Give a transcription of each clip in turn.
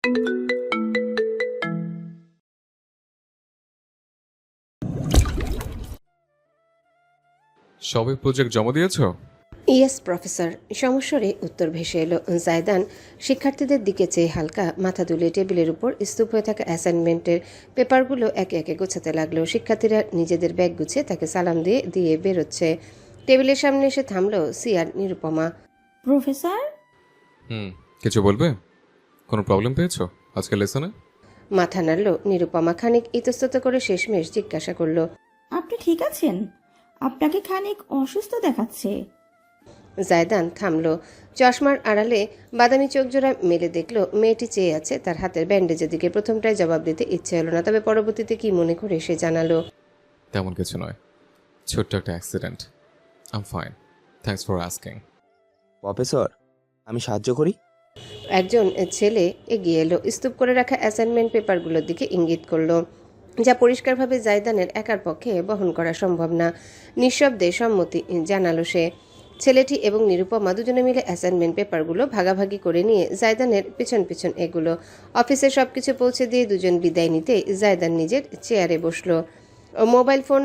সবে প্রজেক্ট জমা দিয়েছ? ইয়েস প্রফেসর, সমস্বরে উত্তর ভেসে এলো। জায়দান শিক্ষার্থীদের দিকে চেয়ে হালকা মাথা তুলে টেবিলের উপর স্তূপ হয়ে থাকা অ্যাসাইনমেন্টের পেপারগুলো একে একে গোছাতে লাগলো। শিক্ষার্থীরা নিজেদের ব্যাগ গুছিয়ে তাকে সালাম দিয়ে দিয়ে বেরোচ্ছে। টেবিলের সামনে এসে থামলো সিয়ার নিরুপমা। প্রফেসর, কিছু বলবে? কোনো প্রবলেম পেয়েছো আজকের লেসনে? মাথা নাড়ল নিরুপমা। খানিক ইতস্তত করে শেষমেশ জিজ্ঞাসা করলো, আপনি ঠিক আছেন? আপনাকে খানিক অসুস্থ দেখাচ্ছে। জায়দান থামলো। চশমার আড়ালে বাদামি চোখ জোড়া মেলে দেখলো মেয়েটি চেয়ে আছে তার হাতের ব্যান্ডেজের দিকে। প্রথমটায় জবাব দিতে ইচ্ছে হলো না, তবে পরবর্তীতে কি মনে করে সে জানালো, তেমন কিছু নয়, ছোট্ট একটা accident. I am fine, thanks for asking. Professor, আমি সাহায্য করি? একজন ছেলে এগিয়ে এলো, স্তূপ করে রাখা অ্যাসাইনমেন্ট পেপারগুলোর দিকে ইঙ্গিত করলো, যা পরিষ্কারভাবে জায়দানের একার পক্ষে বহন করা সম্ভব না। নিঃশব্দে সম্মতি জানালো সে। ছেলেটি এবং নিরুপমা দুজনে মিলে অ্যাসাইনমেন্ট পেপারগুলো ভাগাভাগি করে নিয়ে জায়দানের পিছন পিছন এগুলো। অফিসে সবকিছু পৌঁছে দিয়ে দুজন বিদায় নিতে জায়দান নিজের চেয়ারে বসলো। মোবাইল ফোন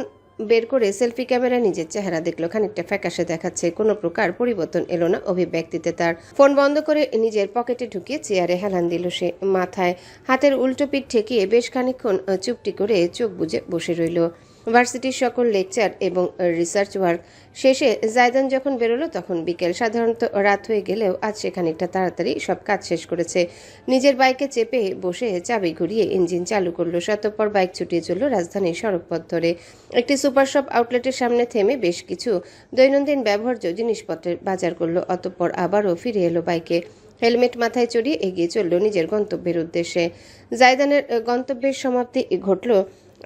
বের করে সেলফি ক্যামেরা নিজের চেহারা দেখলো। খানিকটা ফ্যাকাশে দেখাচ্ছে। কোনো প্রকার পরিবর্তন এলো না অভিব্যক্তিতে তার। ফোন বন্ধ করে নিজের পকেটে ঢুকিয়ে চেয়ারে হেলান দিল সে। মাথায় হাতের উল্টো পিঠ ঠেকিয়ে বেশ খানিকক্ষণ চুপটি করে চোখ বুজে বসে রইল। ভার্সিটির সকল লেকচার এবং রিসার্চ ওয়ার্ক শেষে জায়দান যখন বেরোলো তখন বিকেল। সাধারণত রাত হয়ে গেলেও আজ সে খানিকটা তাড়াতাড়ি সব কাজ শেষ করেছে। নিজের বাইকে চেপে বসে চাবি ঘুরিয়ে ইঞ্জিন চালু করলো। অতঃপর বাইক ছুটিয়ে চলল রাজধানীর সড়কপথ ধরে। একটি সুপার শপ আউটলেটের সামনে থেমে বেশ কিছু দৈনন্দিন ব্যবহার্য জিনিসপত্রের বাজার করলো। অতঃপর আবারও ফিরে এলো বাইকে। হেলমেট মাথায় চড়িয়ে এগিয়ে চলল নিজের গন্তব্যের উদ্দেশ্যে। জায়দানের গন্তব্যের সমাপ্তি ঘটল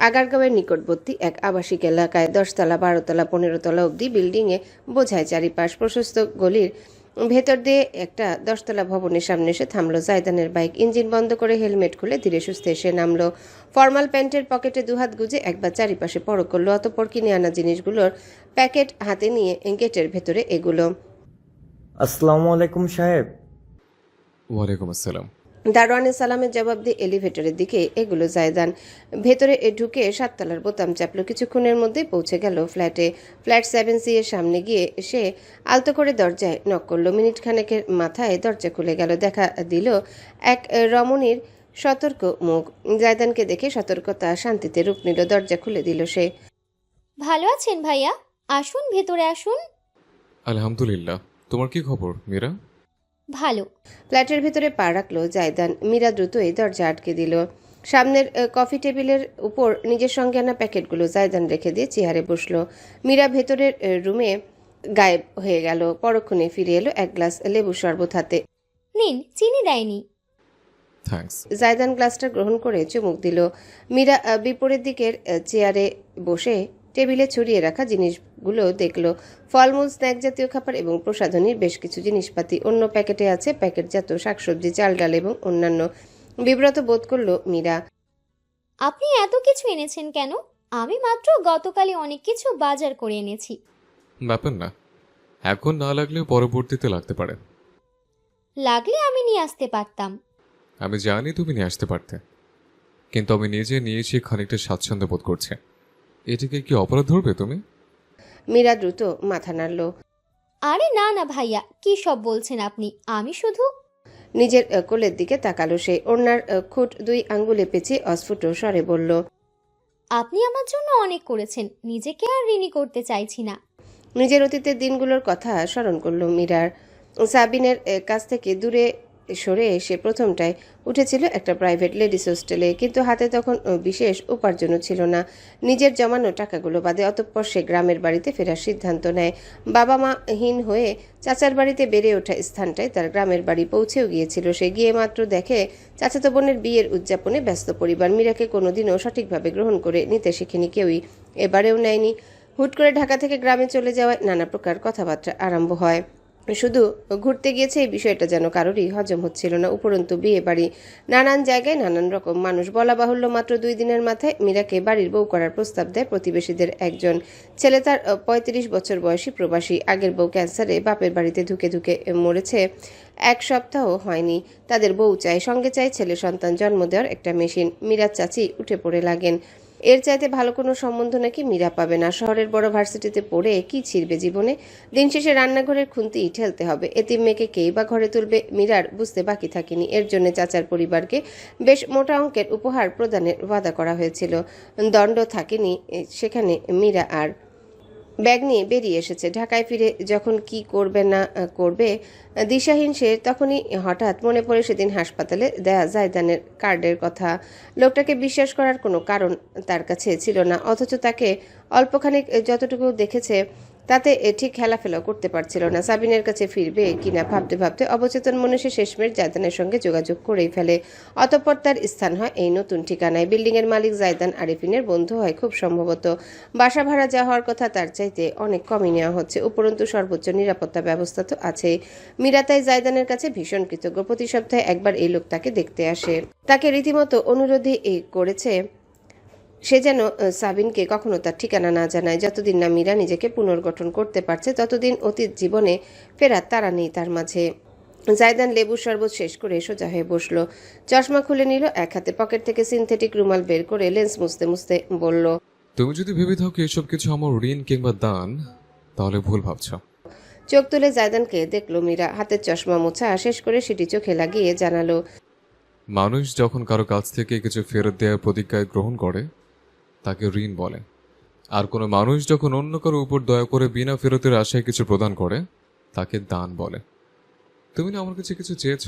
আগারগাঁওয়ের নিকটবর্তী এক আবাসিক এলাকায়। 10 তলা 12 তলা 15 তলা অবধি বিল্ডিংয়ে বোঝায় চারিপাশ। প্রশস্ত গলির ভেতর দিয়ে একটা 10 তলা ভবনের সামনে এসে থামলো জায়দানের বাইক। ইঞ্জিন বন্ধ করে হেলমেট খুলে ধীরে সুস্থে এসে নামলো। ফর্মাল প্যান্টের পকেটে দুহাত গুজে একবার চারিপাশে পরখ করলো। অতঃপর কিনে আনা জিনিসগুলোর প্যাকেট হাতে নিয়ে গেটের ভেতরে এগুলো। আসসালামু আলাইকুম সাহেব। ওয়ালাইকুম আসসালাম। দারোয়ানের সালামের জবাব দিয়ে এলিভেটরের দিকে এগুলো জায়দান। ভেতরে ঢুকে 7 তলার বোতাম চাপলো। কিছুক্ষণের মধ্যেই পৌঁছে গেল ফ্ল্যাটে। ফ্ল্যাট 7C এর সামনে গিয়ে সে আলতো করে দরজায় নক করলো। মিনিট খানেকের মাথায় দরজা খুলে গেল। দেখা দিল এক রমণীর সতর্ক মুখ। জায়দানকে দেখে সতর্কতা শান্তিতে রূপ নিল। দরজা খুলে দিল সে। ভালো আছেন ভাইয়া? আসুন ভেতরে আসুন। আলহামদুলিল্লাহ, তোমার কি খবর মীরা? ভালো। ফ্ল্যাটের ভিতরে পা রাখলো জায়দান। মীরা দ্রুতই দরজা আটকে দিল। সামনের কফি টেবিলের উপর নিজের সঙ্গে আনা প্যাকেটগুলো জায়দান রেখে দিয়ে চেয়ারে বসলো। মীরা ভেতরের রুমে গায়েব হয়ে গেল। পরক্ষণে ফিরে এলো এক গ্লাস লেবু শরবত হাতে। নিন, চিনি দেয়নি। থ্যাঙ্কস। জায়দান গ্লাসটা গ্রহণ করে চুমুক দিল। মীরা বিপরীত দিকের চেয়ারে বসে টেবিলে ছড়িয়ে রাখা জিনিসগুলো দেখলো। ফলমূল, স্ন্যাক জাতীয় খাবার এবং প্রসাধনীর বেশ কিছু জিনিসপাতি। অন্য প্যাকেটে আছে প্যাকেটজাত শাকসবজি, চাল ডাল এবং অন্যান্য। বিব্রত বোধ করল মীরা। আপনি এত কিছু এনেছেন কেন? আমি মাত্র গতকালই অনেক কিছু বাজার করে এনেছি। ব্যাপার না, এখন না লাগলেও পরবর্তীতে লাগতে পারে। লাগলে আমি নিয়ে আসতে পারতাম। আমি জানি তুমি নিয়ে আসতে পারতে, কিন্তু আমি নিজে নিয়েছি খানিকটা স্বাচ্ছন্দ্য বোধ করছে। এটিকে কি অপরাধ ধরবে তুমি? মীরা দ্রুত মাথা নাড়ল। আরে না না ভাইয়া, কি সব বলছেন আপনি? আমি শুধু। নিজের কোলের দিকে তাকালো সে। ওড়নার খুঁট 2 আঙ্গুলে পেঁচিয়ে অস্ফুট স্বরে বলল, আপনি আমার জন্য অনেক করেছেন, নিজেকে আর ঋণী করতে চাইছি না। নিজের অতীতের দিনগুলোর কথা স্মরণ করল মীরার। সাবিনের কাছ থেকে দূরে সরে এসে প্রথমটায় উঠেছিল একটা প্রাইভেট লেডিস হোস্টেলে, কিন্তু হাতে তখন বিশেষ উপার্জনও ছিল না নিজের জমানো টাকাগুলো বাদে। অতঃপর সে গ্রামের বাড়িতে ফেরার সিদ্ধান্ত নেয়। বাবা মা হীন হয়ে চাচার বাড়িতে বেড়ে ওঠা স্থানটায় তার গ্রামের বাড়ি পৌঁছেও গিয়েছিল সে। গিয়ে মাত্র দেখে চাচাতো বোনের বিয়ের উদযাপনে ব্যস্ত পরিবার। মীরাকে কোনোদিনও সঠিকভাবে গ্রহণ করে নিতে শিখেনি কেউই, এবারেও নেয়নি। হুট করে ঢাকা থেকে গ্রামে চলে যাওয়ায় নানা প্রকার কথাবার্তা আরম্ভ হয়। শুধু ঘুরতে গিয়েছে এই বিষয়টা যেন কারোরই হজম হচ্ছিল না। উপরন্তু বিয়ে বাড়ি, নানান জায়গায় নানান রকম মানুষ। বলা বাহুল্য মাত্র 2 দিনের মাথায় মীরাকে বাড়ির বউ করার প্রস্তাব দেয় প্রতিবেশীদের একজন ছেলে। তার 35 বছর বয়সী প্রবাসী। আগের বউ ক্যান্সারে বাপের বাড়িতে ধুকে ধুকে মরেছে, 1 সপ্তাহ হয়নি। তাদের বউ চাই, সঙ্গে চাই ছেলে সন্তান জন্ম দেওয়ার একটা মেশিন। মীরার চাচি উঠে পড়ে লাগেন, এর চাইতে ভালো কোনো সম্বন্ধ নাকি মীরা পাবে না। শহরের বড় ভার্সিটিতে পড়ে কি ছিড়বে জীবনে? দিন শেষে রান্নাঘরের খুন্তি ঠেলতে হবে। এতিম মেয়েকে কেই বা ঘরে তুলবে? মীরার বুঝতে বাকি থাকেনি। এর জন্য চাচার পরিবারকে বেশ মোটা অঙ্কের উপহার প্রদানের ওয়াদা করা হয়েছিল। দণ্ড থাকেনি সেখানে। মীরা আর ব্যাগ নিয়ে বেরিয়ে এসেছে। ঢাকায় ফিরে যখন কি করবে না করবে দিশাহীন সে, তখনই হঠাৎ মনে পড়ে সেদিন হাসপাতালে দেয়া জায়দানের কার্ডের কথা। লোকটাকে বিশ্বাস করার কোনো কারণ তার কাছে ছিল না, অথচ তাকে অল্পখানিক যতটুকু দেখেছে তাতে ঠিক খেলাফেলা করতে পারছিল না। সাবিনের কাছে ফিরবে কিনা ভাবতে ভাবতে অবচেতন মনে সে শেষমেশ জায়দানের সঙ্গে যোগাযোগ করেই ফেলে। অতঃপর তার স্থান হয় এই নতুন ঠিকানায়। বিল্ডিংয়ের মালিক জায়দান আরিফিনের বন্ধু হয় খুব সম্ভবত। বাসা ভাড়া যা হওয়ার কথা তার চাইতে অনেক কমই নেওয়া হচ্ছে, উপরন্তু সর্বোচ্চ নিরাপত্তা ব্যবস্থা তো আছেই। মীরা তাই জায়দানের কাছে ভীষণ কৃতজ্ঞ। প্রতি সপ্তাহে একবার এই লোক তাকে দেখতে আসে। তাকে রীতিমতো অনুরোধই করেছে সে যেন সাবিনকে কখনো তার ঠিকানা না জানায়। যতদিন না মীরা নিজেকে পুনর্গঠন করতে পারছে ততদিন অতীত জীবনে ফেরার তাড়া নেই তার মাঝে। জায়দান লেবুর শরবত শেষ করে সোজা হয়ে বসলো। চশমা খুলে নিল, এক হাতে পকেট থেকে সিনথেটিক রুমাল বের করে লেন্স মুছতে মুছতে বলল, তুমি যদি ভেবে থাকো এসব কিছু আমার ঋণ কিংবা দান, তাহলে ভুল ভাবছ। চোখ তুলে জায়দানকে দেখলো মীরা। হাতের চশমা মোছা শেষ করে সেটি চোখে লাগিয়ে জানালো, মানুষ যখন কারো কাছ থেকে কিছু ফেরত দেওয়ার প্রতিজ্ঞায় গ্রহণ করে তাকে ঋণ বলে। আর কোনো মানুষ যখন অন্য কারো উপর দয়া করে বিনা ফেরতের আশায় কিছু প্রদান করে তাকে দান বলে। তুমি না আমার কাছে কিছু চেয়েছ,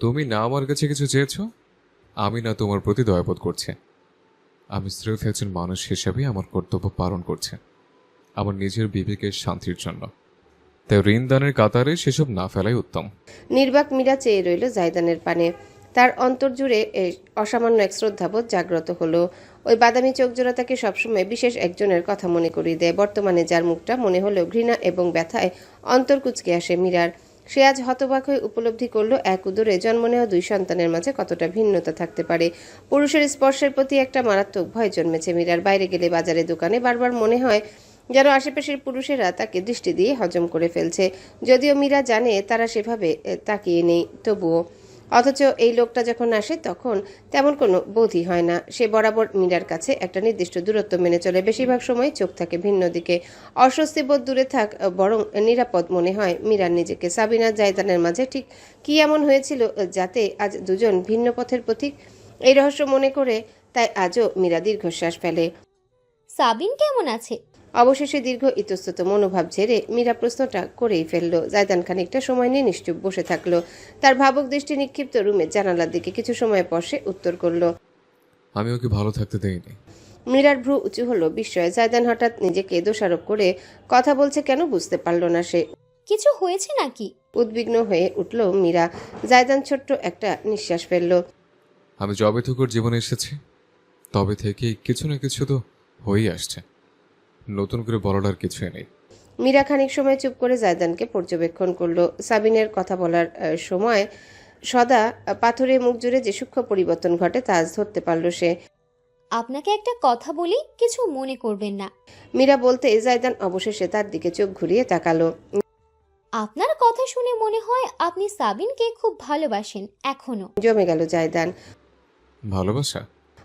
তুমি না আমার কাছে কিছু চেয়েছ, আমি না তোমার প্রতি দয়াবোধ করছি। আমি স্রেফ একজন মানুষ হিসেবে আমার কর্তব্য পালন করছি, আমার নিজের বিবেকের শান্তির জন্য। তাই ঋণ দানের কাতারে সেসব না ফেলাই উত্তম। নির্বাক মীরা চেয়ে রইল জায়দানের পানে। তার অন্তর জুড়ে অসামান্য এক শ্রদ্ধাবোধ জাগ্রত হলো। ওই বাদামি চোখ জোড়া তাকে সবসময় বিশেষ একজনের কথা মনে করিয়ে দেয়। বর্তমানে যার মুখটা মনে হলেও ঘৃণা এবং ব্যথায় অন্তর কুঁচকে আসে মীরার। সে আজ হতবাক হয়ে উপলব্ধি করলো এক উদরে জন্ম নেওয়া 2 সন্তানের মাঝে কতটা ভিন্নতা থাকতে পারে। পুরুষের স্পর্শের প্রতি একটা মারাত্মক ভয় জন্মেছে মীরার। বাইরে গেলে বাজারে দোকানে বারবার মনে হয় যেন আশেপাশের পুরুষেরা তাকে দৃষ্টি দিয়ে হজম করে ফেলছে। যদিও মীরা জানে তারা সেভাবে তাকিয়ে নেই, তবুও। অথচ এই লোকটা যখন আসে তখন তেমন কোনো বোধই হয় না। সে বরাবর মীরার কাছে একটা নির্দিষ্ট দূরত্ব মেনে চলে। বেশিরভাগ সময় চোখ থাকে ভিন্ন দিকে। অস্বস্তি বোধ দূরে থাক, বরং নিরাপদ মনে হয় মীরার নিজেকে। সাবিনা জায়দানের মাঝে ঠিক কি এমন হয়েছিল যাতে আজ দুজন ভিন্ন পথের পথিক? এই রহস্য মনে করে তাই আজও মীরা দীর্ঘশ্বাস ফেলে। সাবিন কেমন আছে? অবশেষে দীর্ঘ ইতস্তত মনোভাব ঝেড়ে মীরা প্রশ্নটা করেই ফেলল। জায়দান খানিকটা সময় নিয়ে নিশ্চুপ বসে থাকলো। তার ভাবুক দৃষ্টি নিক্ষিপ্ত রুমের জানালার দিকে। কিছু সময় পর সে উত্তর করল, আমি ওকে ভালো থাকতে দেইনি। মীরার ভ্রু উঁচু হলো বিস্ময়ে। জায়দান হঠাৎ নিজেকে দোষারোপ করে কথা বলছে কেন বুঝতে পারল না সে। কিছু হয়েছে নাকি? উদ্বিগ্ন হয়ে উঠল মীরা। জায়দান ছোট্ট একটা নিঃশ্বাস ফেলল। আমি যবে থেকে ওর জীবনে এসেছি তবে থেকেই কিছু না কিছু তো হয়েই আসছে, নতুন করে বলার আর কিছুই নেই। মীরা খানিক সময় চুপ করে জায়দানকে পর্যবেক্ষণ করলো। সাবিনের কথা বলার সময় সদা পাথরে মুখ জুড়ে যে সূক্ষ্ম পরিবর্তন ঘটে তা আজ ধরতে পারল সে। আপনাকে একটা কথা বলি, কিছু মনে করবেন না। মীরা বলতে জায়দান অবশেষে তার দিকে চোখ ঘুরিয়ে তাকালো। আপনার কথা শুনে মনে হয় আপনি সাবিনকে খুব ভালোবাসেন এখনো। জমে গেল জায়দান। ভালোবাসা?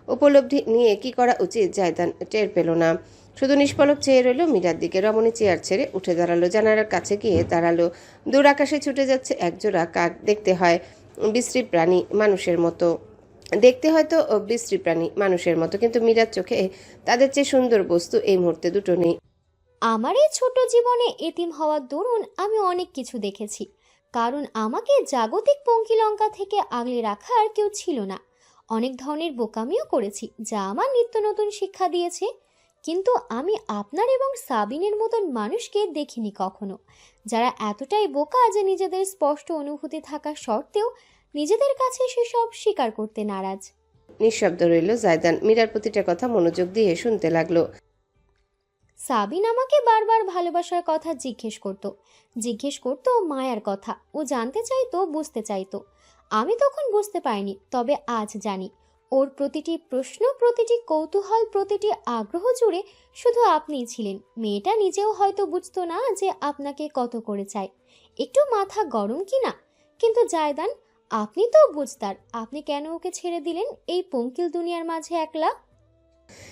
উপলব্ধি নিয়ে কি করা উচিত জায়দান টের পেল না। শুধু নিষ্পলক চেয়ে রইল মীরার দিকে। রমণী চেয়ার ছেড়ে উঠে দাঁড়ালো, জানালার কাছে গিয়ে দাঁড়ালো। দূর আকাশে ছুটে যাচ্ছে একজোড়া কাক। দেখতে হয় বিশ্রী প্রাণী মানুষের মতো, দেখতে হয়তো বিশ্রী প্রাণী মানুষের মতো, কিন্তু মীরার চোখে তাদের চেয়ে সুন্দর বস্তু এই মুহূর্তে দুটো নেই। আমার এই ছোট জীবনে এতিম হওয়ার দরুন আমি অনেক কিছু দেখেছি, কারণ আমাকে জাগতিক পঙ্কিলঙ্কা থেকে আগলে রাখার কেউ ছিল না। অনেক ধরনের বোকামিও করেছি যা আমার নিত্য নতুন শিক্ষা দিয়েছে, কিন্তু আমি আপনার এবং সাবিনের মতন মানুষকে দেখিনি কখনো, যারা এতটাই বোকা যে নিজেদের স্পষ্ট অনুভূতি থাকা সত্ত্বেও নিজেদের কাছে সেসব স্বীকার করতে নারাজ। নিঃশব্দ রইল জায়দান। মীরার প্রতিটা কথা মনোযোগ দিয়ে শুনতে লাগলো। সাবিন আমাকে বারবার ভালোবাসার কথা জিজ্ঞেস করতো মায়ার কথা। ও জানতে চাইতো, বুঝতে চাইতো। আমি তখন বুঝতে পারিনি, তবে আজ জানি। ওর প্রতিটি প্রশ্ন, প্রতিটি কৌতূহল, প্রতিটি আগ্রহ জুড়ে শুধু আপনিই ছিলেন। মেয়েটা নিজেও হয়তো বুঝতো না যে আপনাকে কত করে চায়, একটু মাথা গরম কিনা। কিন্তু জায়দান, আপনি তো বুঝতার। আপনি কেন ওকে ছেড়ে দিলেন এই পঙ্কিল দুনিয়ার মাঝে একলা?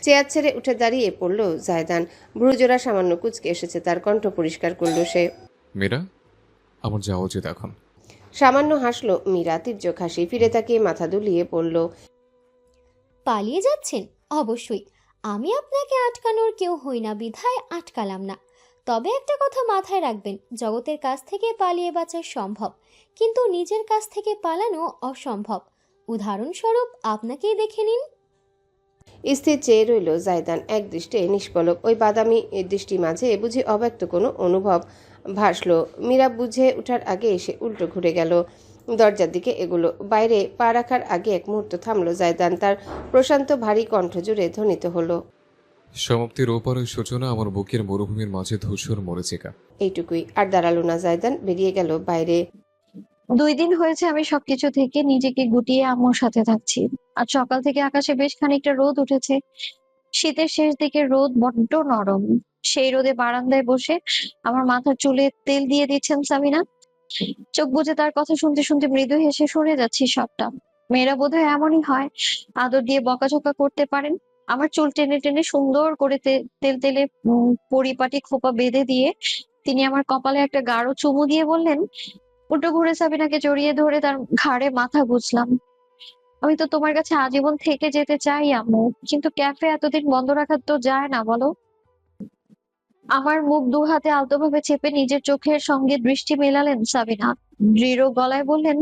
চেয়ার ছেড়ে উঠে দাঁড়িয়ে পড়ল জায়দান। ভ্রুজোড়া সামান্য কুঁচকে এসেছে, তার কণ্ঠ পরিষ্কার করল সে। মীরা, আমার যাওয়া উচিত এখন। সামান্য হাসলো মীরা, তীর্যক হাসি। ফিরে তাকিয়ে মাথা দুলিয়ে পড়ল। পালিয়ে যাচ্ছেন? অবশ্যই। আমি আপনাকে আটকানোর কেউ হই না বিধায় আটকালাম না। তবে একটা কথা মাথায় রাখবেন, জগতের কাছ থেকে পালিয়ে বাঁচা সম্ভব, কিন্তু নিজের কাছ থেকে পালানো অসম্ভব। উদাহরণস্বরূপ আপনাকেই দেখে নিন। স্থির চেয়ে রইল জায়দান, এক দৃষ্টে নিষ্পলক। ওই বাদামি দৃষ্টি মাঝে বুঝি অব্যক্ত কোনো অনুভব ভাসল। মীরা বুঝে ওঠার আগে এসে উল্টো ঘুরে গেল, দরজার দিকে এগুলো। বাইরে পা রাখার আগে এক মুহূর্ত থামল জায়দান। তার প্রশান্ত ভারী কণ্ঠ জুড়ে ধ্বনিত হলো, সমাপ্তির ওপারের সূচনা আমার বুকের মরুভূমির মাঝে ধূসর মরিচিকা। এইটুকুই। আর দাঁড়ালো না জায়দান, বেরিয়ে গেল বাইরে। 2 দিন হয়েছে আমি সবকিছু থেকে নিজেকে গুটিয়ে আম্মুর সাথে থাকছি। আর সকাল থেকে আকাশে বেশ খানিকটা রোদ উঠেছে। শীতের শেষ দিকে রোদ বড্ড নরম। সেই রোদে বারান্দায় বসে আমার মাথার চুলে তেল দিয়ে দিচ্ছেন সাবিনা। চোখ বুজে তার কথা শুনতে শুনতে মৃদু হেসে সরে যাচ্ছি সবটা। মেয়েরা বোধহয় এমনই হয়, আদর দিয়ে বকাঝকা করতে পারেন। আমার চুল টেনে টেনে সুন্দর করে তেল তেলে পরিপাটি খোপা বেঁধে দিয়ে তিনি আমার কপালে একটা গাঢ় চুমু দিয়ে বললেন, উল্টো ঘুরে সাবিনাকে জড়িয়ে ধরে তার ঘাড়ে মাথা গুজলাম। আমি তো তোমার কাছে আজীবন থেকে যেতে চাই আম্মু, কিন্তু ক্যাফে এতদিন বন্ধ রাখা তো যায় না বলো। আমার মুখ 2 হাতে আলতোভাবে চেপে নিজের চোখের সঙ্গে দৃষ্টি মেলালেন সাবিনা। দৃঢ় গলায় বললেন,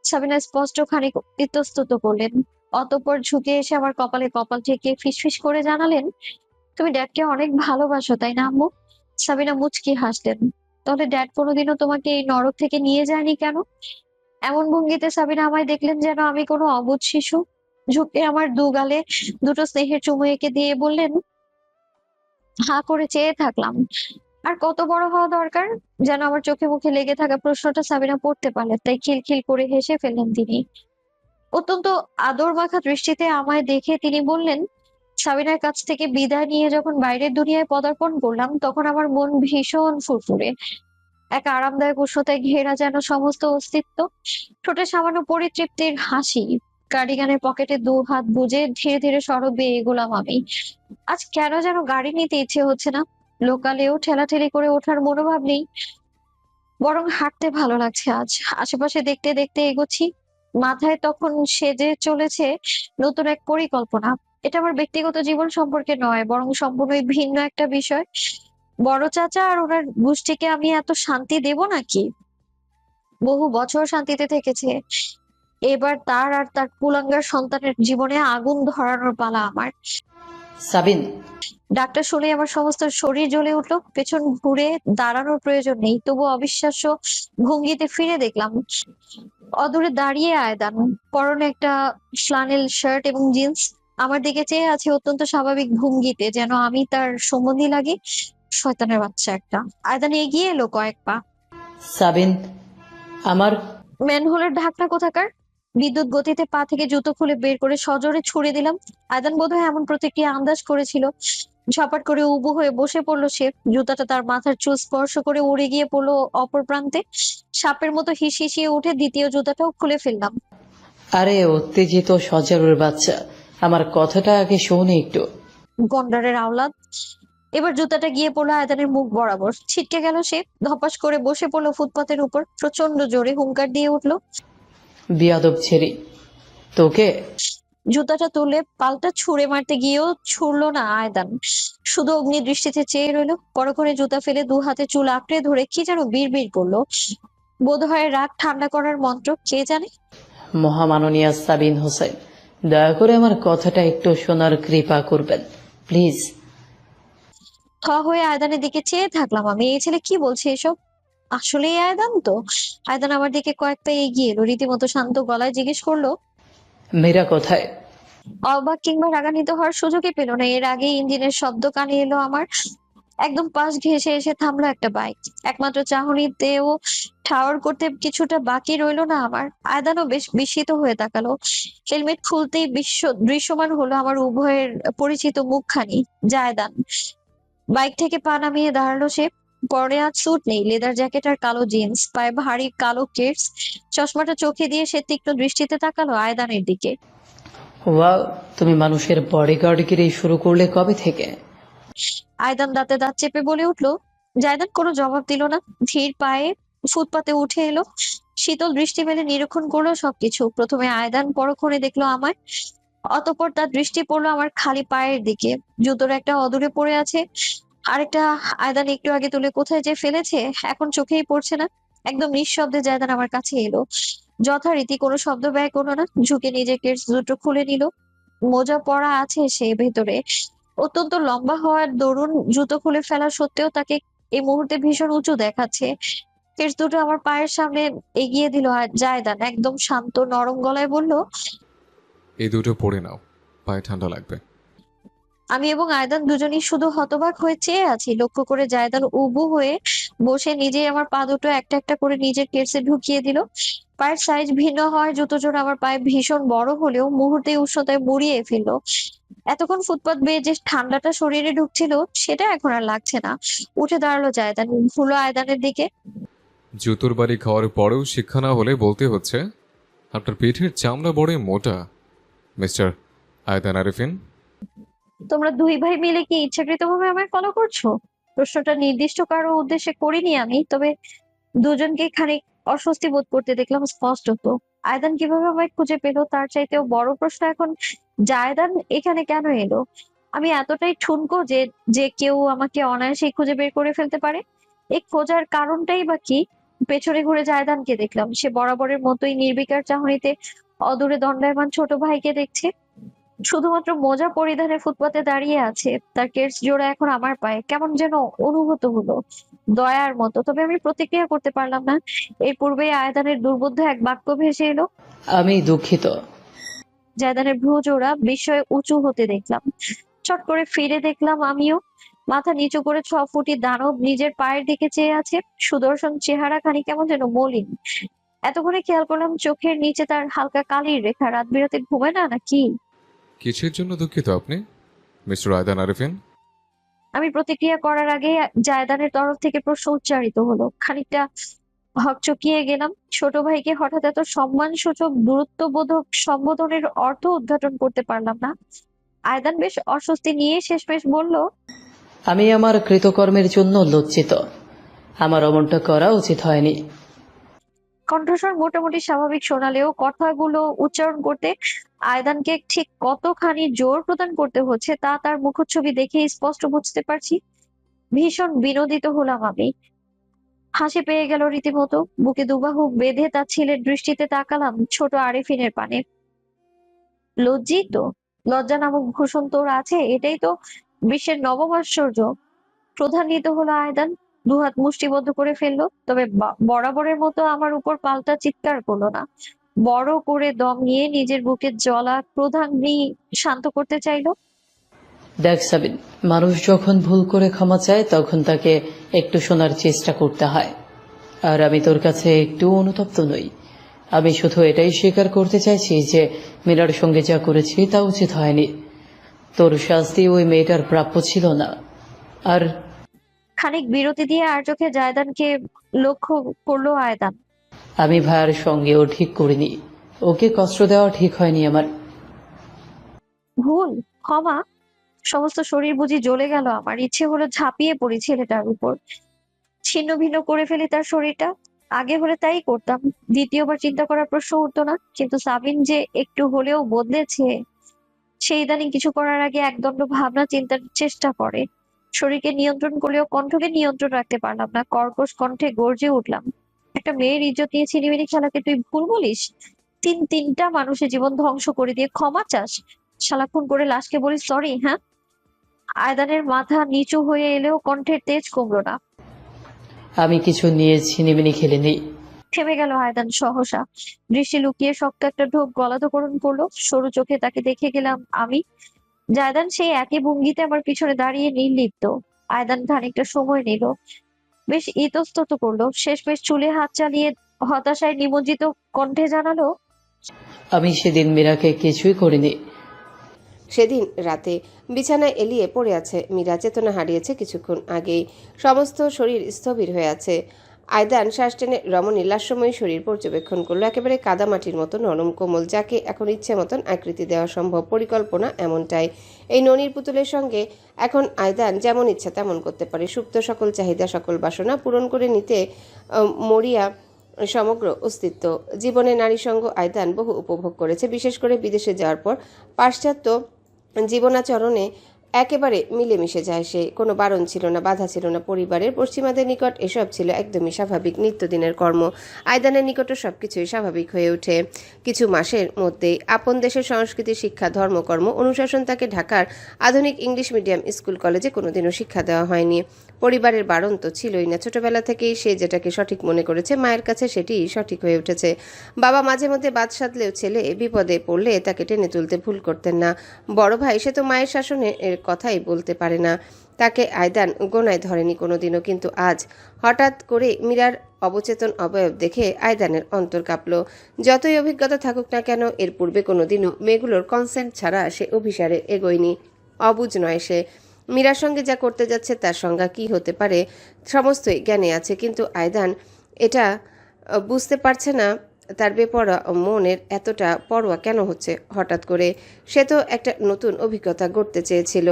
সাবিনা স্পষ্ট খানিক ইতস্তত করলেন। অতঃপর ঝুঁকে এসে আমার কপালে কপাল ঠেকিয়ে ফিসফিস করে জানালেন, তুমি ড্যাডকে অনেক ভালোবাসো তাই না আম্মু? সাবিনা মুচকি হাসলেন। তাহলে ড্যাড কোনোদিনও তোমাকে এই নরক থেকে নিয়ে যায়নি কেন? এমন ভঙ্গিতে সাবিনা আমায় দেখলেন যেন আমি কোনো অবুঝ শিশু। ঝুঁকে আমার 2 গালে 2টো স্নেহের চুমু এঁকে দিয়ে বললেন, হাঁ করে চেয়ে থাকলাম। আর কত বড় হওয়া দরকার? যেন আমার চোখে মুখে লেগে থাকা প্রশ্নটা সাবিনা পড়তে পারলেন, তাই খিলখিল করে হেসে ফেললেন তিনি। অত্যন্ত আদর মাখা দৃষ্টিতে আমায় দেখে তিনি বললেন, সাবিনার কাছ থেকে বিদায় নিয়ে যখন বাইরের দুনিয়ায় পদার্পণ করলাম, তখন আমার মন ভীষণ ফুরফুরে। এক আরামদায়ক উষ্ণতায় ঘেরা যেন সমস্ত অস্তিত্ব। ঠোঁটে সামান্য পরিতৃপ্তির হাসি। কার্ডিগানের পকেটে 2 হাত গুজে ধীরে ধীরে সড়ক বেয়ে এগোলাম আমি। আজ কেন যেন গাড়ি নিতে ইচ্ছে হচ্ছে না। লোকালেও ঠেলাঠেলি করে ওঠার মনোভাব নেই, বরং হাঁটতে ভালো লাগছে আজ। আশেপাশে দেখতে দেখতে এগোচ্ছি। মাথায় তখন সেজে চলেছে নতুন এক পরিকল্পনা। এটা আমার ব্যক্তিগত জীবন সম্পর্কে নয়, বরং সম্পূর্ণই ভিন্ন একটা বিষয়। বড় চাচা আর ওনার গোষ্ঠীকে আমি এত শান্তি দেব নাকি? বহু বছর শান্তিতে থেকেছে, এবার তার আর তার কুলাঙ্গার সন্তানের জীবনে আগুন ধরানোর পালা আমার। সাবিন, ডাক্তার শুনে আমার সমস্ত শরীর জ্বলে উঠলো। পেছন ঘুরে দাঁড়ানোর প্রয়োজন নেই, তবু অবিশ্বাস্য ভঙ্গিতে ফিরে দেখলাম অদূরে দাঁড়িয়ে আয়দান, পরনে একটা ফ্লানেল শার্ট এবং জিন্স। আমার দিকে চেয়ে আছে অত্যন্ত স্বাভাবিক ভঙ্গিতে, যেন আমি তার সম্বন্ধী লাগি। শয়তানের বাচ্চা একটা। আয়দান এগিয়ে এলো কয়েক পা। সাবিন, আমার ম্যানহোলের ঢাকনা কোথাকার! বিদ্যুৎ গতিতে পা থেকে জুতো খুলে বের করে সজোরে ছুড়ে দিলাম। আয়দান বোধহয় এমন প্রতিক্রিয়া আন্দাজ করেছিল। ঝপাট করে উবু হয়ে বসে পড়লো সে। জুতাটা তার মাথার চুল স্পর্শ করে উড়ে গিয়ে পড়লো অপর প্রান্তে। সাপের মতো হিসিয়ে উঠে দ্বিতীয় জুতাটাও খুলে ফেললাম। আরে উত্তেজিত সজারুর বাচ্চা, আমার কথাটা আগে শোন একটু। গন্ডারের আওলাদ। এবার জুতাটা গিয়ে পড়লো আয়দানের মুখ বরাবর। ছিটকে গেল সে। ধপাস করে বসে পড়লো ফুটপাতের উপর। প্রচন্ড জোরে হুঙ্কার দিয়ে উঠলো, বিয়াদব ছেড়ি, তোকে। জুতাটা তুলে পাল্টা ছুঁড়ে মারতে গিয়েও ছুড়লো না আয়দান, শুধু অগ্নি দৃষ্টিতে চেয়ে রইলো। পরক্ষণে জুতা ফেলে 2 হাতে চুল আঁকড়ে ধরে কি যেন বিড়বিড় করলো। বোধহয় রাগ ঠান্ডা করার মন্ত্র, কে জানে। মহামাননীয়া সাবিন হোসেন, দয়া করে আমার কথাটা একটু শোনার কৃপা করবেন প্লিজ। থ হয়ে আয়দানের দিকে চেয়ে থাকলাম আমি। এই ছেলে কি বলছে এসব? আসলে আয়দান তো। আয়দান আমার দিকে কয়েক পা এগিয়ে এলো, রীতিমতো শান্ত গলায় জিজ্ঞেস করলো, মীরা কোথায়? অবাক কিংবা রাগান্বিত হওয়ার সুযোগই পেল না। এর আগে ইঞ্জিনের শব্দ কানে এলো আমার। একদম পাশ ঘেঁষে এসে থামলো একটা বাইক। একমাত্র চাহনিতেও ঠাওর করতে কিছুটা বাকি রইলো না আমার। আয়দানও বেশ বিস্মিত হয়ে তাকালো। হেলমেট খুলতেই দৃশ্যমান হলো আমার উভয়ের পরিচিত মুখখানি। জায়দান বাইক থেকে পা নামিয়ে দাঁড়ালো সে। পরে আজ স্যুট নেই, লেদার জ্যাকেট আর কালো জিন্স, পায়ে ভারী কালো কেটস, চশমাটা চোখে দিয়ে সে তীক্ষ্ণ দৃষ্টিতে তাকালো আয়দানের দিকে। ওয়াও, তুমি মানুষের বডিগার্ডগিরি শুরু করলে কবে থেকে? আয়দান দাঁতে দাঁত চেপে বলে উঠলো। জায়দান কোনো জবাব দিল না। ধীর পায়ে ফুটপাতে উঠে এলো। শীতল দৃষ্টি মেলে নিরীক্ষণ করলো সবকিছু। প্রথমে আয়দান, পরক্ষণে দেখলো আমায়। অতঃপর তার দৃষ্টি পড়লো আমার খালি পায়ের দিকে। জুতোর একটা অদূরে পড়ে আছে, আরেকটা আয়দান একটু আগে তুলে কোথায় যে ফেলেছে এখন চোখেই পড়ছে না। একদম নিঃশব্দে জায়দান আমার কাছে এলো। যথারীতি কোনো শব্দ ব্যয় করলো না, ঝুঁকে নিজেকে দুটো খুলে নিল। মোজা পরা আছে সে ভেতরে। অত্যন্ত লম্বা হওয়ার দরুন জুতো খুলে ফেলা সত্ত্বেও তাকে এই মুহূর্তে ভীষণ উঁচু দেখাচ্ছে। কেস দুটো আমার পায়ের সামনে এগিয়ে দিল জায়দান একদম শান্ত নরম গলায় বলল। এই দুটো পরে নাও, পায়ে ঠান্ডা লাগবে। আমি এবং আয়দান দুজনই শুধু হতবাক হয়ে চেয়ে আছি। লক্ষ্য করে জায়দান উবু হয়ে বসে নিজেই আমার পা দুটো একটা একটা করে নিজের কেসে ঢুকিয়ে দিল। পায়ের সাইজ ভিন্ন হওয়ায় জুতো জোড়া আমার পায়ে ভীষণ বড় হলেও মুহূর্তে উষ্ণতায় মুড়িয়ে ফেললো। এতক্ষণ ফুটপাত বেয়ে যে ঠান্ডাটা শরীরে ঢুকছিল সেটা এখন আর লাগছে না। উঠে দাঁড়ালো জায়দান, ঘুরলো আয়দানের দিকে। জুতোর বাড়ি খাওয়ার পরেও শিক্ষা না হলে বলতে হচ্ছে আপনার পেটের চামড়া বড়ই মোটা, মিস্টার আয়দান আরিফিন। তোমরা দুই ভাই মিলে কি ইচ্ছাকৃতভাবে আমায় ফলো করছো? প্রশ্নটা নির্দিষ্ট কারো উদ্দেশ্যে করিনি আমি, তবে দুজনকে খানিক অস্বস্তি বোধ করতে দেখলাম স্পষ্টত। আয়দান কিভাবে আমায় খুঁজে পেলো তার চাইতেও বড় প্রশ্ন এখন, জায়দান এখানে কেন এলো? আমি এতটাই ঠুনকো যে যে কেউ আমাকে অনায়াসেই খুঁজে বের করে ফেলতে পারে? এই খোঁজার কারণটাই বা কি? পেছনে ঘুরে জায়দানকে দেখলাম, সে বরাবরের মতোই নির্বিকার চাহনিতে অদূরে দণ্ডায়মান ছোট ভাইকে দেখছে। শুধুমাত্র মোজা পরিধানে ফুটপাতে দাঁড়িয়ে আছে, তার কেডস জোড়া এখন আমার পায়ে। কেমন যেন অনুভূত হলো, দয়ার মতো। তবে আমি প্রতিক্রিয়া করতে পারলাম না। এর পূর্বেই আয়দানের দুর্বোধ্য এক বাক্য ভেসে এলো। আমি দুঃখিত। জায়দানের ভ্রু জোড়া বিস্ময়ে উঁচু হতে দেখলাম। চট করে ফিরে দেখলাম আমিও। মাথা নিচু করে 6 ফুটি দানব নিজের পায়ের দিকে চেয়ে আছে। সুদর্শন চেহারা খানি কেমন যেন মলিন। এতক্ষণে খেয়াল করলাম চোখের নিচে তার হালকা কালির রেখা। রাত বিরাতে ঘুমায় না নাকি? কিসের জন্য দুঃখিত আপনি, মিস্টার আয়দান আরিফিন? আমি প্রতিক্রিয়া করার আগে জায়দানের তরফ থেকে প্রশ্ন উচ্চারিত হলো। খানিকটা হকচকিয়ে গেলাম। ছোট ভাইকে হঠাৎ এত সম্মানসূচক দূরত্ববোধক সম্বোধনের অর্থ উদ্ঘাটন করতে পারলাম না। আয়দান বেশ অস্বস্তি নিয়ে শেষমেশ বলল। আমি আমার কৃতকর্মের জন্য লজ্জিত। আমার অমনটা করা উচিত হয়নি। কণ্ঠস্বর মোটামুটি স্বাভাবিক শোনালেও কথাগুলো উচ্চারণ করতে আয়দানকে ঠিক কতখানি জোর প্রদান করতে হচ্ছে তা তার মুখচ্ছবি দেখে স্পষ্ট বুঝতে পারছি। ভীষণ বিনোদিত হলাম আমি। হাসি পেয়ে গেল রীতিমতো। বুকে দুবাহু বেঁধে তার ছেলের দৃষ্টিতে তাকালাম ছোট আরিফিনের পানে। লজ্জিত? লজ্জা নামক ভূষণ তোর আছে, এটাই তো বিশ্বের নবম আশ্চর্য। ক্রোধান্বিত হলো আয়দান, দুহাত মুষ্টিবদ্ধ করে ফেললো। তবে বরাবরের মতো আমার উপর পাল্টা চিৎকার করলো না। বড় করে দম নিয়ে নিজের বুকের জ্বলা ক্রোধাগ্নি শান্ত করতে চাইলো। দেখ সাবিন, মানুষ যখন ভুল করে ক্ষমা চায় তখন তাকে একটু শোনার চেষ্টা করতে হয়। আর আমি তোর কাছে একটু অনুতপ্ত নই। আমি শুধু এটাই স্বীকার করতে চাইছি যে মীরার সঙ্গে যা করেছি তা উচিত হয়নি। তোর শাস্তি ওই মেয়েটার প্রাপ্য ছিল না। আর খানিক বিরতি দিয়ে আর চোখে জায়দানকে লক্ষ্য করলো আয়দান। আমি ভাইয়ার সঙ্গেও ঠিক করিনি। ওকে কষ্ট দেওয়া ঠিক হয়নি আমার। ভুল? ক্ষমা? সমস্ত শরীর বুঝি জ্বলে গেল আমার। ইচ্ছে হলো ঝাঁপিয়ে পড়ি ছেলেটার উপর, ছিন্ন ভিন্ন করে ফেলি তার শরীরটা। আগে হলে তাই করতাম, দ্বিতীয়বার চিন্তা করার প্রশ্ন উঠতো না। কিন্তু সাবিন যে একটু হলেও বদলেছে, সেই ইদানিং কিছু করার আগে একদণ্ড ভাবনা চিন্তার চেষ্টা করে। শরীরকে নিয়ন্ত্রণ করলেও কণ্ঠকে নিয়ন্ত্রণ রাখতে পারলাম না। কর্কশ কণ্ঠে গর্জে উঠলাম। একটা মেয়ের ইজ্জত নিয়ে ছিনিমিনি খেলাকে তুই ভুল বলিস? তিনটা মানুষের জীবন ধ্বংস করে দিয়ে ক্ষমা চাস? শালা খুন করে লাশকে বলিস সরি? হ্যাঁ? আয়দানের মাথা নিচু হয়ে এলেও কণ্ঠের তেজ কমলো না। আমি কিছু নিয়ে ছিনিমিনি খেলিনি। থেমে গেল আয়দান সহসা। দৃষ্টি লুকিয়ে শক্ত একটা ঢোক গলাধঃকরণ করলো। সরু চোখে তাকে দেখে গেলাম আমি। জায়দান সেই একই ভঙ্গিতে আমার পিছনে দাঁড়িয়ে নির্লিপ্ত। আয়দান খানিকটা সময় নিল, বেশ ইতস্তত করলো, শেষমেশ চুলে হাত চালিয়ে হতাশায় নিমজ্জিত কণ্ঠে জানালো, আমি সেদিন মীরাকে কিছুই করিনি। সেদিন রাতে বিছানায় এলিয়ে পড়ে আছে মীরা। চেতনা হারিয়েছে কিছুক্ষণ আগেই, সমস্ত শরীর স্থবির হয়ে আছে। আয়দান শ্বাস টেনে রমণীর লাস্যময়ী শরীর পর্যবেক্ষণ করলো। একেবারে কাদামাটির মতো নরম কোমল, যাকে এখন ইচ্ছে মতন আকৃতি দেওয়া সম্ভব। পরিকল্পনা এমনটাই। এই ননির পুতুলের সঙ্গে এখন আয়দান যেমন ইচ্ছা তেমন করতে পারে। সুপ্ত সকল চাহিদা, সকল বাসনা পূরণ করে নিতে মরিয়া সমগ্র অস্তিত্ব। জীবনে নারী সঙ্গ আয়দান বহু উপভোগ করেছে, বিশেষ করে বিদেশে যাওয়ার পর। পাশ্চাত্য জীবনাচরণে একেবারে মিলেমিশে যায় সে। কোনো বারণ ছিল না, বাধা ছিল না পরিবারের। পশ্চিমাদের নিকট এসব ছিল একদমই স্বাভাবিক, নিত্যদিনের কর্ম। আয়দানের নিকটও সবকিছুই স্বাভাবিক হয়ে ওঠে। কিছু মাসের মধ্যেই আপন দেশের সংস্কৃতি, শিক্ষা, ধর্মকর্ম, অনুশাসন তাকে ঢাকার আধুনিক ইংলিশ মিডিয়াম স্কুল কলেজে কোনোদিনও শিক্ষা দেওয়া হয়নি। পরিবারের বারণ তো ছিলই না। ছোটবেলা থেকেই সে যেটাকে সঠিক মনে করেছে, মায়ের কাছে সেটি সঠিক হয়ে উঠেছে। বাবা মাঝে মধ্যে বাদ সাধলেও ছেলে বিপদে পড়লে তাকে টেনে তুলতে ভুল করতেন না। বড় ভাই সে তো মায়ের শাসনে এর কথাই বলতে পারে না। তাকে আয়দান গোনায় ধরেনি কোনোদিনও, কিন্তু আজ হঠাৎ করে মীরার অবচেতন অবয়ব দেখে আয়দানের অন্তর কাঁপল। যতই অভিজ্ঞতা থাকুক না কেন, এর পূর্বে কোনোদিনও মেয়েগুলোর কনসেন্ট ছাড়া সে অভিসারে এগোয়নি। অবুঝ নয় সে। মীরার সঙ্গে যা করতে যাচ্ছে তার সংজ্ঞা কী হতে পারে সমস্তই জ্ঞানে আছে, কিন্তু আয়দান এটা বুঝতে পারছে না তার বেপরোয়া মনের এতটা পরোয়া কেন হচ্ছে হঠাৎ করে। সে তো একটা নতুন অভিজ্ঞতা গড়তে চেয়েছিল,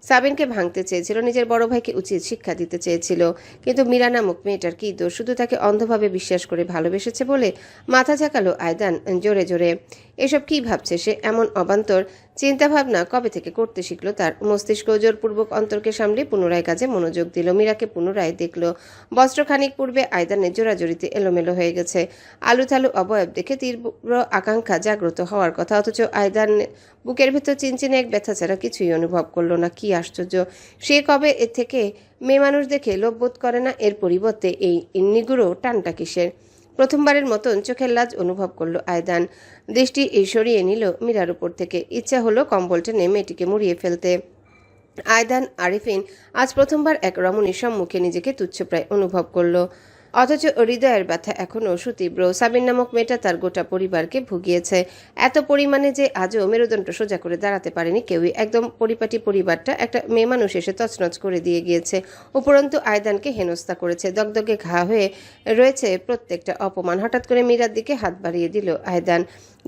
সাবিনকে ভাঙতে চেয়েছিল, নিজের বড় ভাইকে উচিত শিক্ষা দিতে চেয়েছিল। কিন্তু মীরা নামক মেয়েটার কী দোষ? শুধু তাকে অন্ধভাবে বিশ্বাস করে ভালোবেসেছে বলে? মাথা ঝাঁকালো আয়দান জোরে জোরে। এসব কি ভাবছে সে? এমন অবান্তর চিন্তাভাবনা কবে থেকে করতে শিখলো তার মস্তিষ্ক? জোরপূর্বক অন্তরকে সামলে পুনরায় কাজে মনোযোগ দিল। মীরাকে পুনরায় দেখল। বস্ত্রখানিক পূর্বে আয়দানের জোরাজোরিতে এলোমেলো হয়ে গেছে। আলুথালু অবয়ব দেখে তীব্র আকাঙ্ক্ষা জাগ্রত হওয়ার কথা, অথচ আয়দান বুকের ভেতর চিনচিনে এক ব্যথা ছাড়া কিছুই অনুভব করলো না। কি আশ্চর্য! সে কবে এর থেকে মেয়ে মানুষ দেখে লোভ বোধ করে না? এর পরিবর্তে এই নিগুড়ো টানটা কিসের? প্রথমবারের মতন চোখের লাজ অনুভব করলো আয়দান। দৃষ্টি সরিয়ে নিল মীরার উপর থেকে। ইচ্ছা হলো কম্বল টেনে মেয়েটিকে মুড়িয়ে ফেলতে। আয়দান আরিফিন আজ প্রথমবার এক রমণীর সম্মুখে নিজেকে তুচ্ছপ্রায় অনুভব করলো, অথচ হৃদয়ের ব্যথা এখনও সুতীব্র। সাবিন নামক মেয়েটা তার গোটা পরিবারকে ভুগিয়েছে এত পরিমাণে যে আজও মেরুদণ্ড সোজা করে দাঁড়াতে পারেনি কেউই। একদম পরিপাটি পরিবারটা একটা মেয়ে মানুষ এসে তছনছ করে দিয়ে গিয়েছে। উপরন্তু আয়দানকে হেনস্থা করেছে। দগদগে ঘা হয়ে রয়েছে প্রত্যেকটা অপমান। হঠাৎ করে মীরার দিকে হাত বাড়িয়ে দিল আয়দান।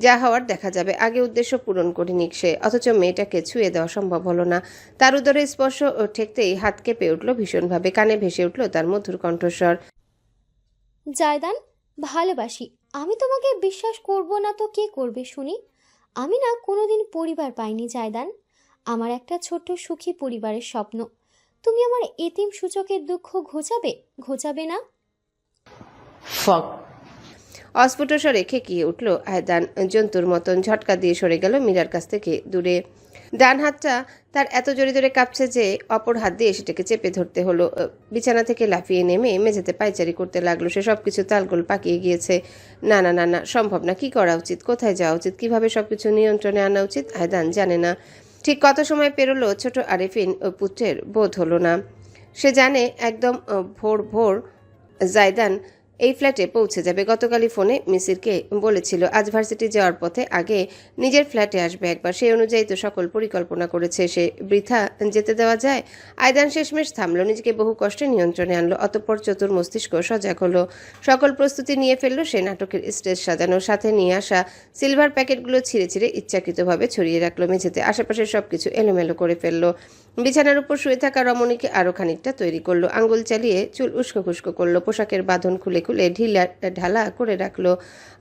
যা হওয়ার দেখা যাবে। আগে উদ্দেশ্য পূরণ করেনি সে, অথচ মেয়েটাকে ছুঁয়ে দেওয়া সম্ভব হলো না। তার উদরে স্পর্শ ঠেকতেই হাত কেঁপে উঠল ভীষণভাবে। কানে ভেসে উঠল তার মধুর কণ্ঠস্বর। জায়দান, ভালোবাসি। আমি তোমাকে বিশ্বাস করব না তো কে করবে শুনি? আমি না কোনোদিন পরিবার পাইনি জায়দান। আমার একটা ছোট্ট সুখী পরিবারের স্বপ্ন। তুমি আমার এতিম সূচকের দুঃখ ঘোচাবে না? ফাক। অস্ফুট স্বরে খেকিয়ে উঠল আয়দান। জন্তুর মতন ঝটকা দিয়ে সরে গেল মীরার কাছ থেকে দূরে। ডান হাতটা তার এত জোরে জোরে কাঁপছে যে অপর হাত দিয়ে সেটাকে চেপে ধরতে হলো। বিছানা থেকে লাফিয়ে নেমে মেঝেতে পায়চারি করতে লাগলো সে। সব কিছু তালগোল পাকিয়ে গিয়েছে। না না না না, সম্ভব না। কি করা উচিত? কোথায় যাওয়া উচিত? কিভাবে সবকিছু নিয়ন্ত্রণে আনা উচিত? আয়দান জানে না। ঠিক কত সময় পেরোলো ছোট আরিফিন পুত্রের বোধ হলো না। সে জানে একদম ভোর ভোর জায়দান এই ফ্ল্যাটে পৌঁছে যাবে। গতকালই ফোনে মিসিরকে বলেছিল আজ ভার্সিটি যাওয়ার পথে আগে নিজের ফ্ল্যাটে আসবে একবার। সেই অনুযায়ী তো সকল পরিকল্পনা করেছে সে। বৃথা যেতে দেওয়া যায়? আয়দান শেষমেশ থামলো, নিজেকে বহু কষ্টে নিয়ন্ত্রণে আনলো। অতঃপর চতুর মস্তিষ্ক সজাগ হলো। সকল প্রস্তুতি নিয়ে ফেললো সে। নাটকের স্টেজ সাজানো, সাথে নিয়ে আসা সিলভার প্যাকেটগুলো ছিঁড়ে ছিঁড়ে ইচ্ছাকৃতভাবে ছড়িয়ে রাখলো মেঝেতে। আশেপাশে সবকিছু এলোমেলো করে ফেললো। বিছানার উপর শুয়ে থাকা রমণীকে আরও খানিকটা তৈরি করলো। আঙ্গুল চালিয়ে চুল উস্কো খুস্কো করলো। পোশাকের বাঁধন খুলে খুলে ঢিলা ঢালা করে রাখলো।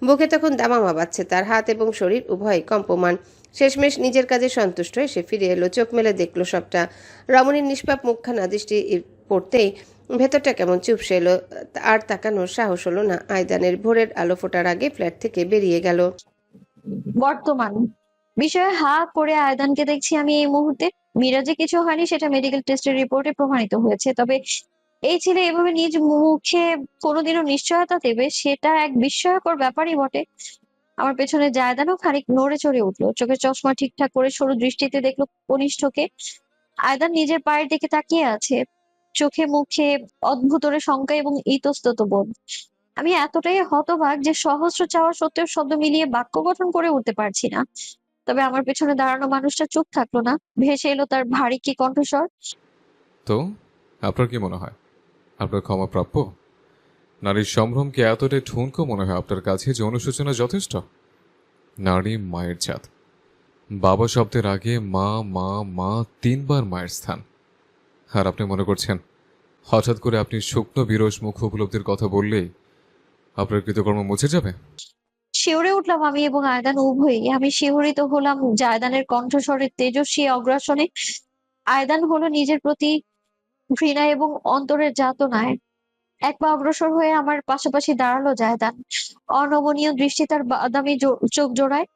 বুকে তখন দামামা বাজছে তার। হাত এবং শরীর উভয় কম্পমান। শেষমেশ নিজের কাজে সন্তুষ্ট হয়ে সে ফিরে এলো। চোখ মেলে দেখলো সবটা। রমণীর নিষ্পাপ মুখখানা দৃষ্টি পড়তেই ভেতরটা কেমন চুপসে এলো। আর তাকানোর সাহস হলো না আয়দানের। ভোরের আলো ফোটার আগে ফ্ল্যাট থেকে বেরিয়ে গেল। বর্তমান বিষয়ে হা করে আয়দানকে দেখছি আমি এই মুহূর্তে। মীরা যে কিছু হয়নি সেটা মেডিকেল টেস্টের রিপোর্টে প্রমাণিত হয়েছে। তবে এই ছেলে এভাবে নিজ মুখে কোনোদিনও নিশ্চয়তা দেবে সেটা এক বিস্ময়কর ব্যাপারই বটে। আমার পেছনে জায়দানও খানিক নড়ে চড়ে উঠলো। চোখের চশমা ঠিকঠাক করে সরু দৃষ্টিতে দেখলো কনিষ্ঠকে। আয়দান নিজের পায়ের দিকে তাকিয়ে আছে। চোখে মুখে অদ্ভুতরে শঙ্কা এবং ইতস্তত বোধ। আমি এতটাই হতবাক যে সহস্র চাওয়া সত্ত্বেও শব্দ মিলিয়ে বাক্য গঠন করে উঠতে পারছি না। তবে আমার পেছনে দাঁড়ানো মানুষটা চুপ থাকলো না, ভেসে এলো তার ভারী কি কণ্ঠস্বর। তো আপনার কি মনে হয় আপনার ক্ষমা প্রাপ্য? নারীর সম্ভ্রম কি এতটাই ঠুনকো মনে হয় আপনার কাছে যে অনুশোচনা যথেষ্ট? নারী মায়ের জাত। বাবা শব্দের আগে মা মা মা 3 বার মায়ের স্থান। আর আপনি মনে করছেন হঠাৎ করে আপনি শুকনো বিরস মুখ উপলব্ধির কথা বললেই আপনার কৃতকর্ম মুছে যাবে? শিউরে উঠলাম আমি এবং আয়দান উভয়ই। আমি শিহরিত হলাম জায়দানের কণ্ঠস্বরের তেজস্বী অগ্রাসনে। আয়দান হলো নিজের প্রতি ঘৃণা এবং অন্তরের যাতনায়। এক পা অগ্রসর হয়ে আমার পাশাপাশি দাঁড়ালো জায়দান। অনমনীয় দৃষ্টি তার বাদামি চোখ জোড়ায়।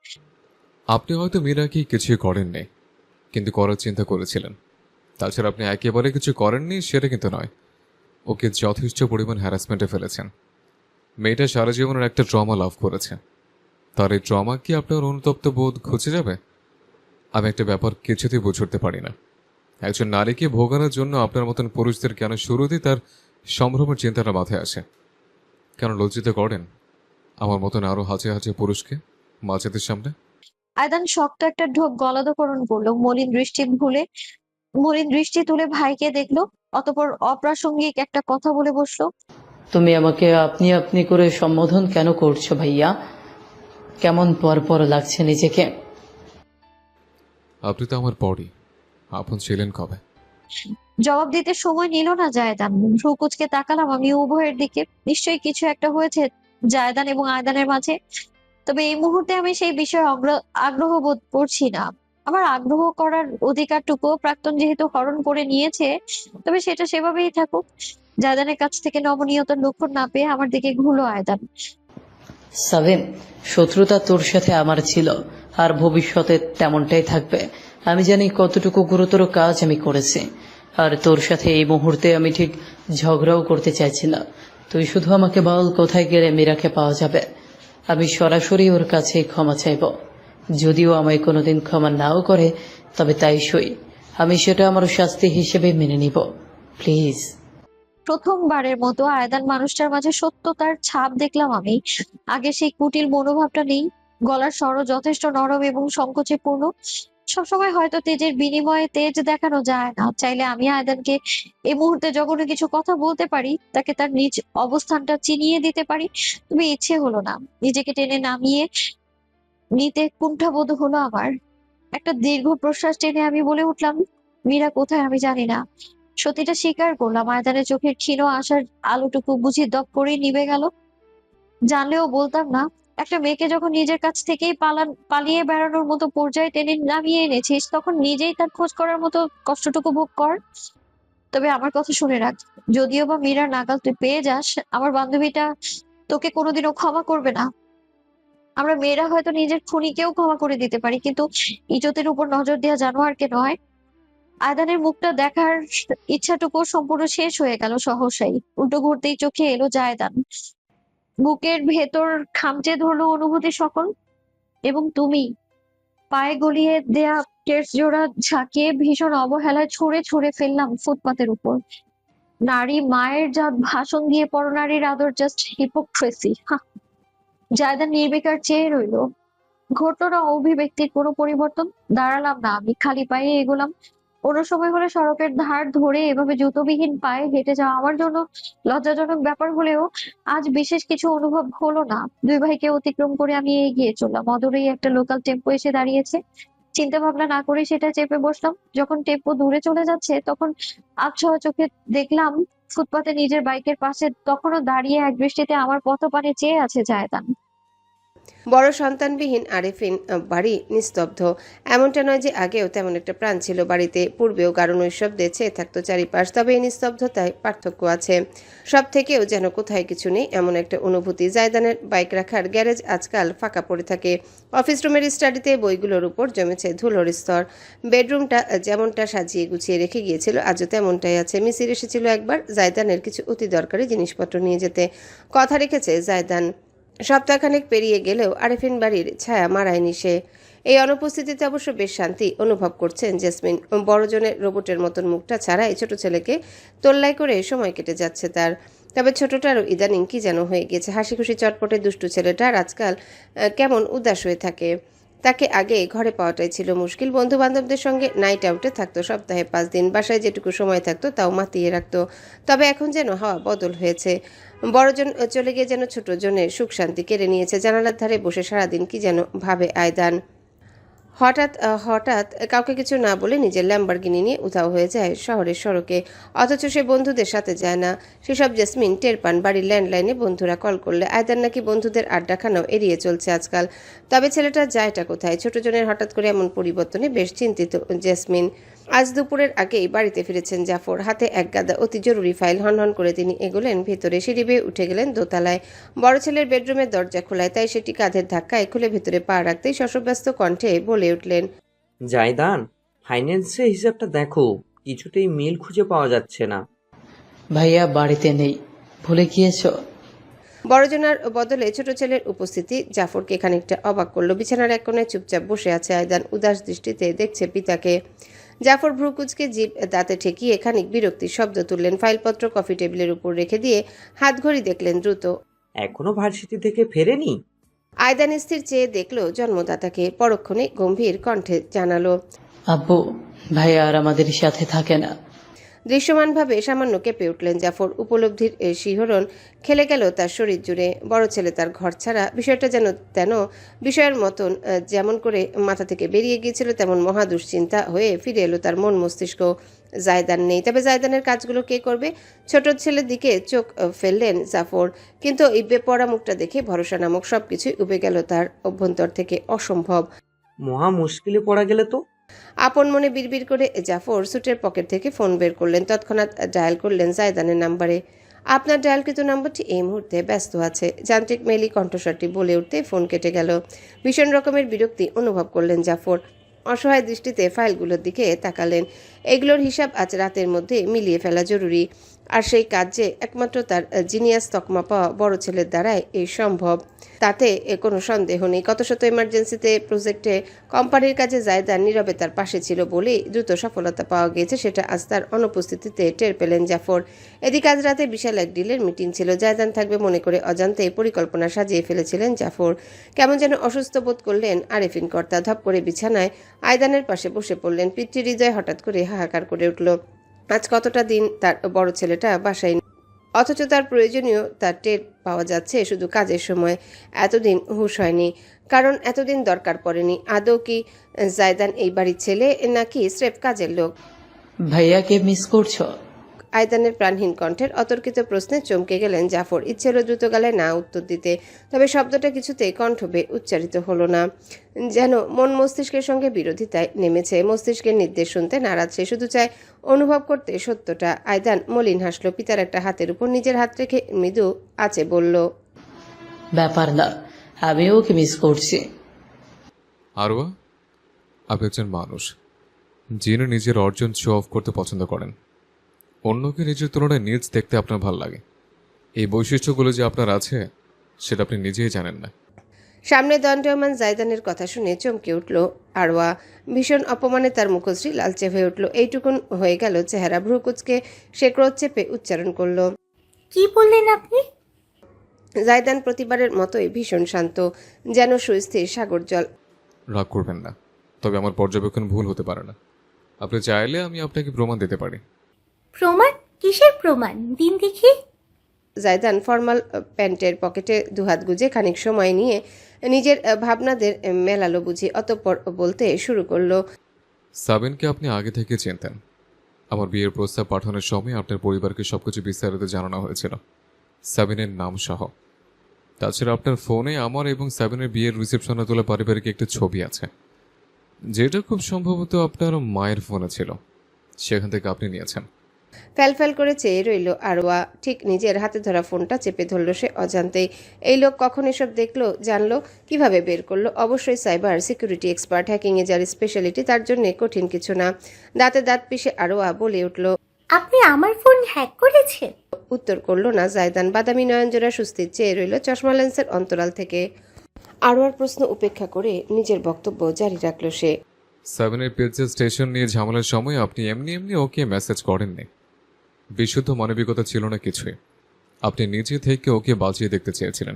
আপনি হয়তো মীরাকে কিছুই করেননি, কিন্তু করার চিন্তা করেছিলেন। তাছাড়া আপনি একেবারে কিছু করেননি সেটা কিন্তু নয়, ওকে যথেষ্ট পরিমাণ হ্যারাসমেন্টে ফেলেছেন। মেয়েটা সারা জীবনের একটা ট্রমা লাভ করেছে। তার এই ট্রমা কি আপনার অনুতপ্ত বোধ ঘুচে যাবে? আমি একটা ব্যাপার কিছুতেই বুঝে উঠতে পারি না। একজন নারীকে ভোগানোর জন্য আপনার মতন পুরুষদের কেন শুরুতেই তার সম্ভ্রমের চিন্তাটা মাথায় আসে? কেন লজ্জিত করেন আমার মতন আরো হাজার হাজার পুরুষকে মাঝেদের সামনে? আয়দান শক্ত একটা ঢোক গলাধঃকরণ করলো। মলিন দৃষ্টি তুলে ভাইকে দেখলো, অতঃপর অপ্রাসঙ্গিক একটা কথা বলে বসলো। তুমি আমাকে আপনি আপনি করে সম্বোধন কেন করছো ভাইয়া? কেমন পরপর লাগছে নিজেকে। আপনি তো আমার পরই, আপন ছিলেন কবে? জবাব দিতে সময় নিল না জায়দান। ভ্রু কুঁচকে তাকালাম আমি উভয়ের দিকে। নিশ্চয়ই কিছু একটা হয়েছে জায়দান এবং আয়দানের মাঝে। তবে এই মুহূর্তে আমি সেই বিষয়ে আগ্রহ বোধ করছি না। আমার আগ্রহ করার অধিকারটুকু প্রাক্তন যেহেতু হরণ করে নিয়েছে, তবে সেটা সেভাবেই থাকুক। জায়দানের কাছ থেকে নমনীয়তার লক্ষণ না পেয়ে আমার দিকে ঘুরলো আয়দান। সাবিন, শত্রুতা তোর সাথে আমার ছিল, আর ভবিষ্যতে তেমনটাই থাকবে। আমি জানি কতটুকু গুরুতর কাজ আমি করেছি, আর তোর সাথে এই মুহূর্তে আমি ঠিক ঝগড়াও করতে চাইছি না। তুই শুধু আমাকে বল কোথায় গেলে মীরাকে পাওয়া যাবে। আমি সরাসরি ওর কাছে ক্ষমা চাইব। যদিও আমায় কোনোদিন ক্ষমা নাও করে, তবে তাই সই, আমি সেটা আমার শাস্তি হিসেবে মেনে নিব। প্লিজ। প্রথমবারের মতো আয়দান মানুষটার মাঝে সত্যতার ছাপ দেখলাম আমি। আগে সেই কুটিল মনোভাবটা নেই। গলার স্বরও যথেষ্ট নরম এবং সংকোচে পূর্ণ। সবসময় হয়তো তেজের বিনিময়ে তেজ দেখানো যায় না। চাইলে আমি আয়দানকে এই মুহূর্তে যখন কিছু কথা বলতে পারি, তাকে তার নিজ অবস্থানটা চিনিয়ে দিতে পারি। তবে ইচ্ছে হলো না। নিজেকে টেনে নামিয়ে নিতে কুণ্ঠাবোধ হলো আমার। একটা দীর্ঘ প্রশ্বাস টেনে আমি বলে উঠলাম, মীরা কোথায় আমি জানি না। সত্যিটা স্বীকার করলাম। আয়দানের চোখের ক্ষীণ আশার আলোটুকু বুঝি দপ করেই নিভে গেল। জানলেও বলতাম না। একটা মেয়েকে যখন নিজের কাছ থেকেই পালিয়ে বেড়ানোর মতো পর্যায়ে টেনে নামিয়ে এনেছিস, তখন নিজেই তার খোঁজ করার মতো কষ্টটুকু ভোগ কর। তবে আমার কথা শুনে রাখ, যদিও বা মীরার নাগাল তুই পেয়ে যাস, আমার বান্ধবীটা তোকে কোনোদিনও ক্ষমা করবে না। আমরা মেয়েরা হয়তো নিজের খুনিকেও ক্ষমা করে দিতে পারি, কিন্তু ইজ্জতের উপর নজর দেওয়া জানোয়ারকে নয়। আয়দানের মুখটা দেখার ইচ্ছাটুকু সম্পূর্ণ শেষ হয়ে গেল সহসাই। উল্টো ঘুরতেই চোখে এলো জায়দান। বুকের ভেতর খামচে ধরলো অনুভূতি সকল। এবং তুমি পায়ে গলিয়ে দেয়া টেস্ট জোড়া ঝাঁকিয়ে ভীষণ অবহেলায় ছুঁড়ে ছুঁড়ে ফেললাম ফুটপাতের উপর। নারী মায়ের জাত ভাষণ দিয়ে পরনারীর আদর জাস্ট হিপোক্রেসি। জায়দান নির্বিকার চেয়ে রইলো। ঘটলো না অভিব্যক্তির কোনো পরিবর্তন। দাঁড়ালাম না আমি, খালি পায়ে এগোলাম। কোনো সময় হলে সড়কের ধার ধরে এভাবে জুতোবিহীন পায়ে হেঁটে যাওয়া আমার জন্য লজ্জাজনক ব্যাপার হলেও আজ বিশেষ কিছু অনুভব হলো না। দুই ভাইকে অতিক্রম করে আমি এগিয়ে চললাম। অদূরেই একটা লোকাল টেম্পো এসে দাঁড়িয়েছে। চিন্তা ভাবনা না করে সেটা চেপে বসলাম। যখন টেম্পো দূরে চলে যাচ্ছে, তখন আবছা চোখে দেখলাম ফুটপাতে নিজের বাইকের পাশে তখনও দাঁড়িয়ে এক দৃষ্টিতে আমার পথপানে চেয়ে আছে জায়দান। বড় সন্তানবিহীন আরেফিন বাড়ি নিস্তব্ধ। এমনটা নয় যে আগেও তেমন একটা প্রাণ ছিল বাড়িতে, পূর্বেও গাঢ় নৈশব্দে ছেয়ে থাকতো চারিপাশ। তবে এই নিস্তব্ধতায় পার্থক্য আছে। সব থেকেও যেন কোথায় কিছু নেই এমন একটা অনুভূতি। জায়দানের বাইক রাখার গ্যারেজ আজকাল ফাঁকা পড়ে থাকে। অফিস রুমের স্টাডিতে বইগুলোর উপর জমেছে ধুলোর স্তর। বেডরুমটা যেমনটা সাজিয়ে গুছিয়ে রেখে গিয়েছিল আজও তেমনটাই আছে। মিসির এসেছিল একবার জায়দানের কিছু অতি দরকারি জিনিসপত্র নিয়ে যেতে। কথা রেখেছে জায়দান। সপ্তাহখানেক পেরিয়ে গেলেও আরেফিন বাড়ির ছায়া মারায়নি সে। এই অনুপস্থিতিতে অবশ্য বেশ শান্তি অনুভব করছেন জেসমিন। বড়জনের রোবটের মতন মুখটা ছাড়াই ছোট ছেলেকে তোল্লাই করে সময় কেটে যাচ্ছে তার। তবে ছোটটারও ইদানিং কি যেন হয়ে গেছে, হাসি খুশি চটপটে দুষ্টু ছেলেটার আজকাল কেমন উদাস হয়ে থাকে। তাকে আগে ঘরে পাওয়াটাই ছিল মুশকিল। বন্ধু বান্ধবদের সঙ্গে নাইট আউটে থাকতো সপ্তাহে 5 দিন, বাসায় যেটুকু সময় থাকতো তাও মাতিয়ে রাখতো। তবে এখন যেন হাওয়া বদল হয়েছে। বড়জন চলে গিয়ে যেন ছোট জনের সুখ শান্তি কেড়ে নিয়েছে। জানালার ধারে বসে সারাদিন কি যেন ভাবে আয়দান। হঠাৎ কাউকে কিছু না বলে নিজের ল্যাম্বরগিনি নিয়ে উধাও হয়ে যায় শহরের সড়কে। অথচ সে বন্ধুদের সাথে যায় না। সেসব জেসমিন টের পান বাড়ির ল্যান্ডলাইনে বন্ধুরা কল করলে। আয়দান নাকি বন্ধুদের আড্ডাখানাও এড়িয়ে চলছে আজকাল। তবে ছেলেটা যায়টা কোথায়? ছোটজনের হঠাৎ করে এমন পরিবর্তনে বেশ চিন্তিত জেসমিন। আজ দুপুরের আগেই বাড়িতে ফিরেছেন জাফর, হাতে এক গাদা অতি জরুরি ফাইল। হনহন করে তিনি এগোলেন ভেতরে, সিঁড়ি বেয়ে উঠে গেলেন দোতলায়। বড় ছেলের বেডরুমের দরজা খোলায়, তাই সেটি কাঁধের ধাক্কায় খুলে ভেতরে পা রাখতেই শশব্যস্ত কণ্ঠে বলে উঠলেন, জায়দান, ফাইন্যান্সের হিসাবটা দেখো, কিছুতেই মিল খুঁজে পাওয়া যাচ্ছে না। ভাইয়া বাড়িতে নেই, ভুলে গিয়েছ? বড়জনার বদলে ছোট ছেলের উপস্থিতি জাফরকে খানিকটা অবাক করলো। বিছানার এক কোণে চুপচাপ বসে আছে আয়দান, উদাস দৃষ্টিতে দেখছে পিতাকে। জাফর ভ্রুকুচকে জিভ দাঁতে ঠেকিয়ে খানিক বিরক্তির শব্দ তুললেন। ফাইলপত্র কফি টেবিলের উপর রেখে দিয়ে হাত ঘড়ি দেখলেন দ্রুত। এখনো ভার্সিটি থেকে ফেরেনি? আয়দান স্থির চেয়ে দেখলো জন্মদাতাকে, পরক্ষণে গম্ভীর কণ্ঠে জানালো, আব্বু, ভাইয়া আর আমাদের সাথে থাকে না। দৃশ্যমানভাবে সামান্য কেঁপে উঠলেন জাফর। উপলব্ধির শিহরণ খেলে গেল তার শরীর জুড়ে। বড় ছেলে তার ঘর ছাড়া, বিষয়টা যেন বিষয়ের মতন যেমন করে মাথা থেকে বেরিয়ে গিয়েছিল তেমন মহা দুশ্চিন্তা হয়ে ফিরে এলো তার মন মস্তিষ্ক। জায়দান নেই, তবে জায়দানের কাজগুলো কে করবে? ছোট ছেলের দিকে চোখ ফেললেন জাফর, কিন্তু এই বেপরা মুখটা দেখে ভরসা নামক সবকিছুই উবে গেল তার অভ্যন্তর থেকে। অসম্ভব। মহা মুশকিলে পড়া গেলে তো। আপন মনে বিড়বিড় করে জাফর স্যুটের পকেট থেকে ফোন বের করলেন। তৎক্ষণাৎ ডায়াল করলেন জায়দানের নাম্বারে। আপনার ডায়ালকৃত নাম্বারটি এই মুহূর্তে ব্যস্ত আছে, যান্ত্রিক মেলি কণ্ঠস্বরটি বলে উঠতে ফোন কেটে গেল। ভীষণ রকমের বিরক্তি অনুভব করলেন জাফর। অসহায় দৃষ্টিতে ফাইলগুলোর দিকে তাকালেন। এগুলোর হিসাব আজ রাতের মধ্যে মিলিয়ে ফেলা জরুরি। আর সেই কাজ যে একমাত্র তার জিনিয়াস তকমা পাওয়া বড় ছেলের দ্বারাই এই সম্ভব, তাতে কোনো সন্দেহ নেই। কত শত এমার্জেন্সিতে প্রজেক্টে কোম্পানির কাজে জায়দান নীরবে তার পাশে ছিল বলেই দ্রুত সফলতা পাওয়া গিয়েছে, সেটা আজ তার অনুপস্থিতিতে টের পেলেন জাফর। এদিকে আজ রাতে বিশাল এক ডিলের মিটিং ছিল। জায়দান থাকবে মনে করে অজান্তে পরিকল্পনা সাজিয়ে ফেলেছিলেন জাফর। কেমন যেন অসুস্থ বোধ করলেন আরেফিন কর্তা। ধপ করে বিছানায় আয়দানের পাশে বসে পড়লেন। পিতৃহৃদয় হঠাৎ করে হাহাকার করে উঠল। আজ কতটা দিন তার বড় ছেলেটা বাসায়, অথচ তার প্রয়োজনীয় তার টের পাওয়া যাচ্ছে শুধু কাজের সময়। এতদিন হুঁশ হয়নি, কারণ এতদিন দরকার পড়েনি। আদৌ কি জায়দান এই বাড়ির ছেলে নাকি স্রেফ কাজের লোক? ভাইয়াকে মিস করছো? আয়দানের প্রাণহীন কণ্ঠের অতর্কিত প্রশ্নে চমকে গেলেন জাফর। ইচ্ছে হলো দ্রুত গালে না উত্তর দিতে, তবে শব্দটা কিছুতেই কণ্ঠ বেয়ে উচ্চারিত হলো না। যেন মন মস্তিষ্কের সঙ্গে বিরোধিতায় নেমেছে। মস্তিষ্কের নির্দেশ শুনতে নারাজ, সে শুধু চায় অনুভব করতে সত্যটা। আয়দান মলিন হাসল। পিতার একটা হাতের উপর নিজের হাত রেখে মৃদু আছে বলল, ব্যাপার না, আমিও ওকে মিস করছি। আরোয়া, আপনি একজন মানুষ যিনি নিজের অর্জন শো অফ করতে পছন্দ করেন। অন্যকে নিজের তুলনায় নিজ দেখতে আপনার ভাল লাগে। এই বৈশিষ্ট্যগুলো যে আপনার আছে সেটা আপনি নিজেই জানেন না। সামনে দণ্ডায়মান জায়দানের কথা শুনে চমকে উঠল আরওয়া। ভীষণ অপমানে তার মুখশ্রী লালচে হয়ে উঠল। এইটুকুন হয়ে গেল চেহারা। ভ্রুকুচকে সে ক্রোধ চেপে উচ্চারণ করল, কি বললেন আপনি? জায়দান প্রতিবারের মতোই ভীষণ শান্ত, যেন সুস্থির সাগর জল। রাগ করবেন না, তবে আমার পর্যবেক্ষণ ভুল হতে পারে না। আপনি চাইলে আমি আপনাকে প্রমাণ দিতে পারি। প্রমাণ? কিসের প্রমাণ? দিন দেখি। জায়দান ফর্মাল প্যান্টের পকেটে দুহাত গুজে খানিক সময় নিয়ে নিজের ভাবনাদের মেলালো বুঝি। অতঃপর বলতে শুরু করলো, সাবিনকে আপনি আগে থেকে চিনতেন। আমার বিয়ের প্রস্তাব পাঠানোর সময় আপনার পরিবারকে সবকিছু বিস্তারিত জানানো হয়েছিল, সাবিনের নাম সহ। তাছাড়া আপনার ফোনে আমার এবং সাবিনের বিয়ের রিসেপশনে তোলা পারিবারিক একটা ছবি আছে, যেটা খুব সম্ভবত আপনার মায়ের ফোনে ছিল। সেখান থেকে আপনি নিয়েছেন। ফ্যালফ্যাল করে চেয়ে রইল আরওয়া। ঠিক নিজের হাতে ধরা ফোনটা চেপে ধরল সে অজান্তেই। এই লোক কখন এসব দেখলো, জানলো, কিভাবে বের করলো? অবশ্যই সাইবার সিকিউরিটি এক্সপার্ট। হ্যাকিংয়ে যার স্পেশালিটি, তার জন্য কঠিন কিছু না। দাঁতে দাঁত পিষে আরওয়া বলে উঠল, আপনি আমার ফোন হ্যাক করেছেন? উত্তর করল না জায়দান। বাদামি নয়নজোড়া সুস্থির চেয়ে রইল চশমা লেন্সের অন্তরাল থেকে। আরোয়ার প্রশ্ন উপেক্ষা করে নিজের বক্তব্য জারি রাখল সে। 7-এর পিলচর স্টেশন নিয়ে ঝামেলার সময় আপনি এমনি এমনি ওকে মেসেজ করেননি। বিশুদ্ধ মানবিকতা ছিল না কিছুই। আপনি নিজে থেকে ওকে বাঁচিয়ে দেখতে চেয়েছিলেন,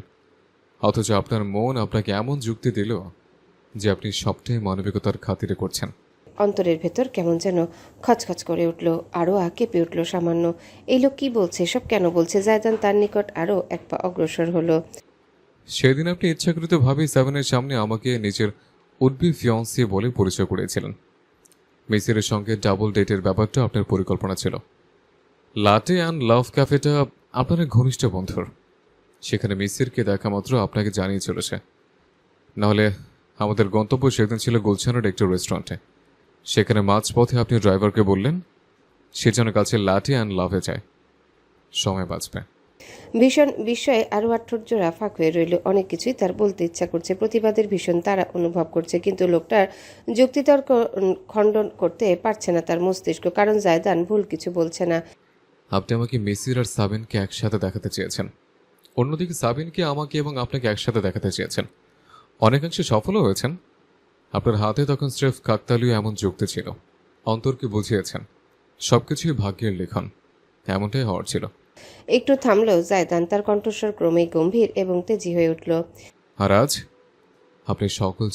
অথচ আপনার মন আপনাকে এমন যুক্তি দিল যে আপনি সবটাই মানবিকতার খাতিরে করছেন। অন্তরের ভেতর কেমন যেন খচখচ করে উঠল। আরোয়া কেঁপে উঠল সামান্য। এই লোক কি বলছে, সব কেন বলছে? জায়দান তার নিকট আরও এক পা অগ্রসর হলো। সেদিন আপনি ইচ্ছাকৃতভাবেই 7-এর সামনে আমাকে নিজের উডবি ফিয়ন্সি বলে পরিচয় করিয়েছিলেন। মিসিরের সঙ্গে ডাবল ডেটের ব্যাপারটা আপনার পরিকল্পনা ছিল। লাটে অ্যান্ড লাভ ক্যাফেটা আপনার এক ঘনিষ্ঠ বন্ধুর। সেখানে মিসিরকে দেখা মাত্র আপনাকে জানিয়ে চলেছে। নাহলে আমাদের গন্তব্য সেদিন ছিল গুলশানের একটি রেস্টুরেন্টে। সেখানে মাঝপথে আপনি ড্রাইভারকে বললেন সে যেন কাছে লাটে অ্যান্ড লাভে যায়, সময় বাঁচবে। ভীষণ বিস্ময়ে আরোয়ার ঠোঁটজোড়া ফাঁক হয়ে রইল। অনেক কিছুই তার বলতে ইচ্ছা করছে, প্রতিবাদের ভীষণ তারা অনুভব করছে, কিন্তু লোকটার যুক্তিতর্ক খণ্ডন করতে পারছে না তার মস্তিষ্ক, কারণ জায়দান ভুল কিছু বলছে না। আপনি আমাকে মিসির আর সাবিনকে একসাথে দেখাতে চেয়েছেন, অন্যদিকে সাবিনকে আমাকে এবং আপনাকে একসাথে দেখাতে চেয়েছেন। অনেকাংশে সফলও হয়েছেন। আপনার হাতে তখন স্রেফ কাকতালীয় এমন যুক্তি ছিল। অন্তরকে বুঝিয়েছেন সবকিছুই ভাগ্যের লিখন, এমনটাই হওয়ার ছিল। একটু থামল জায়দান, তার কণ্ঠস্বর ক্রমেই গম্ভীর এবং তেজি হয়ে উঠল। আর আজ আপনি সকল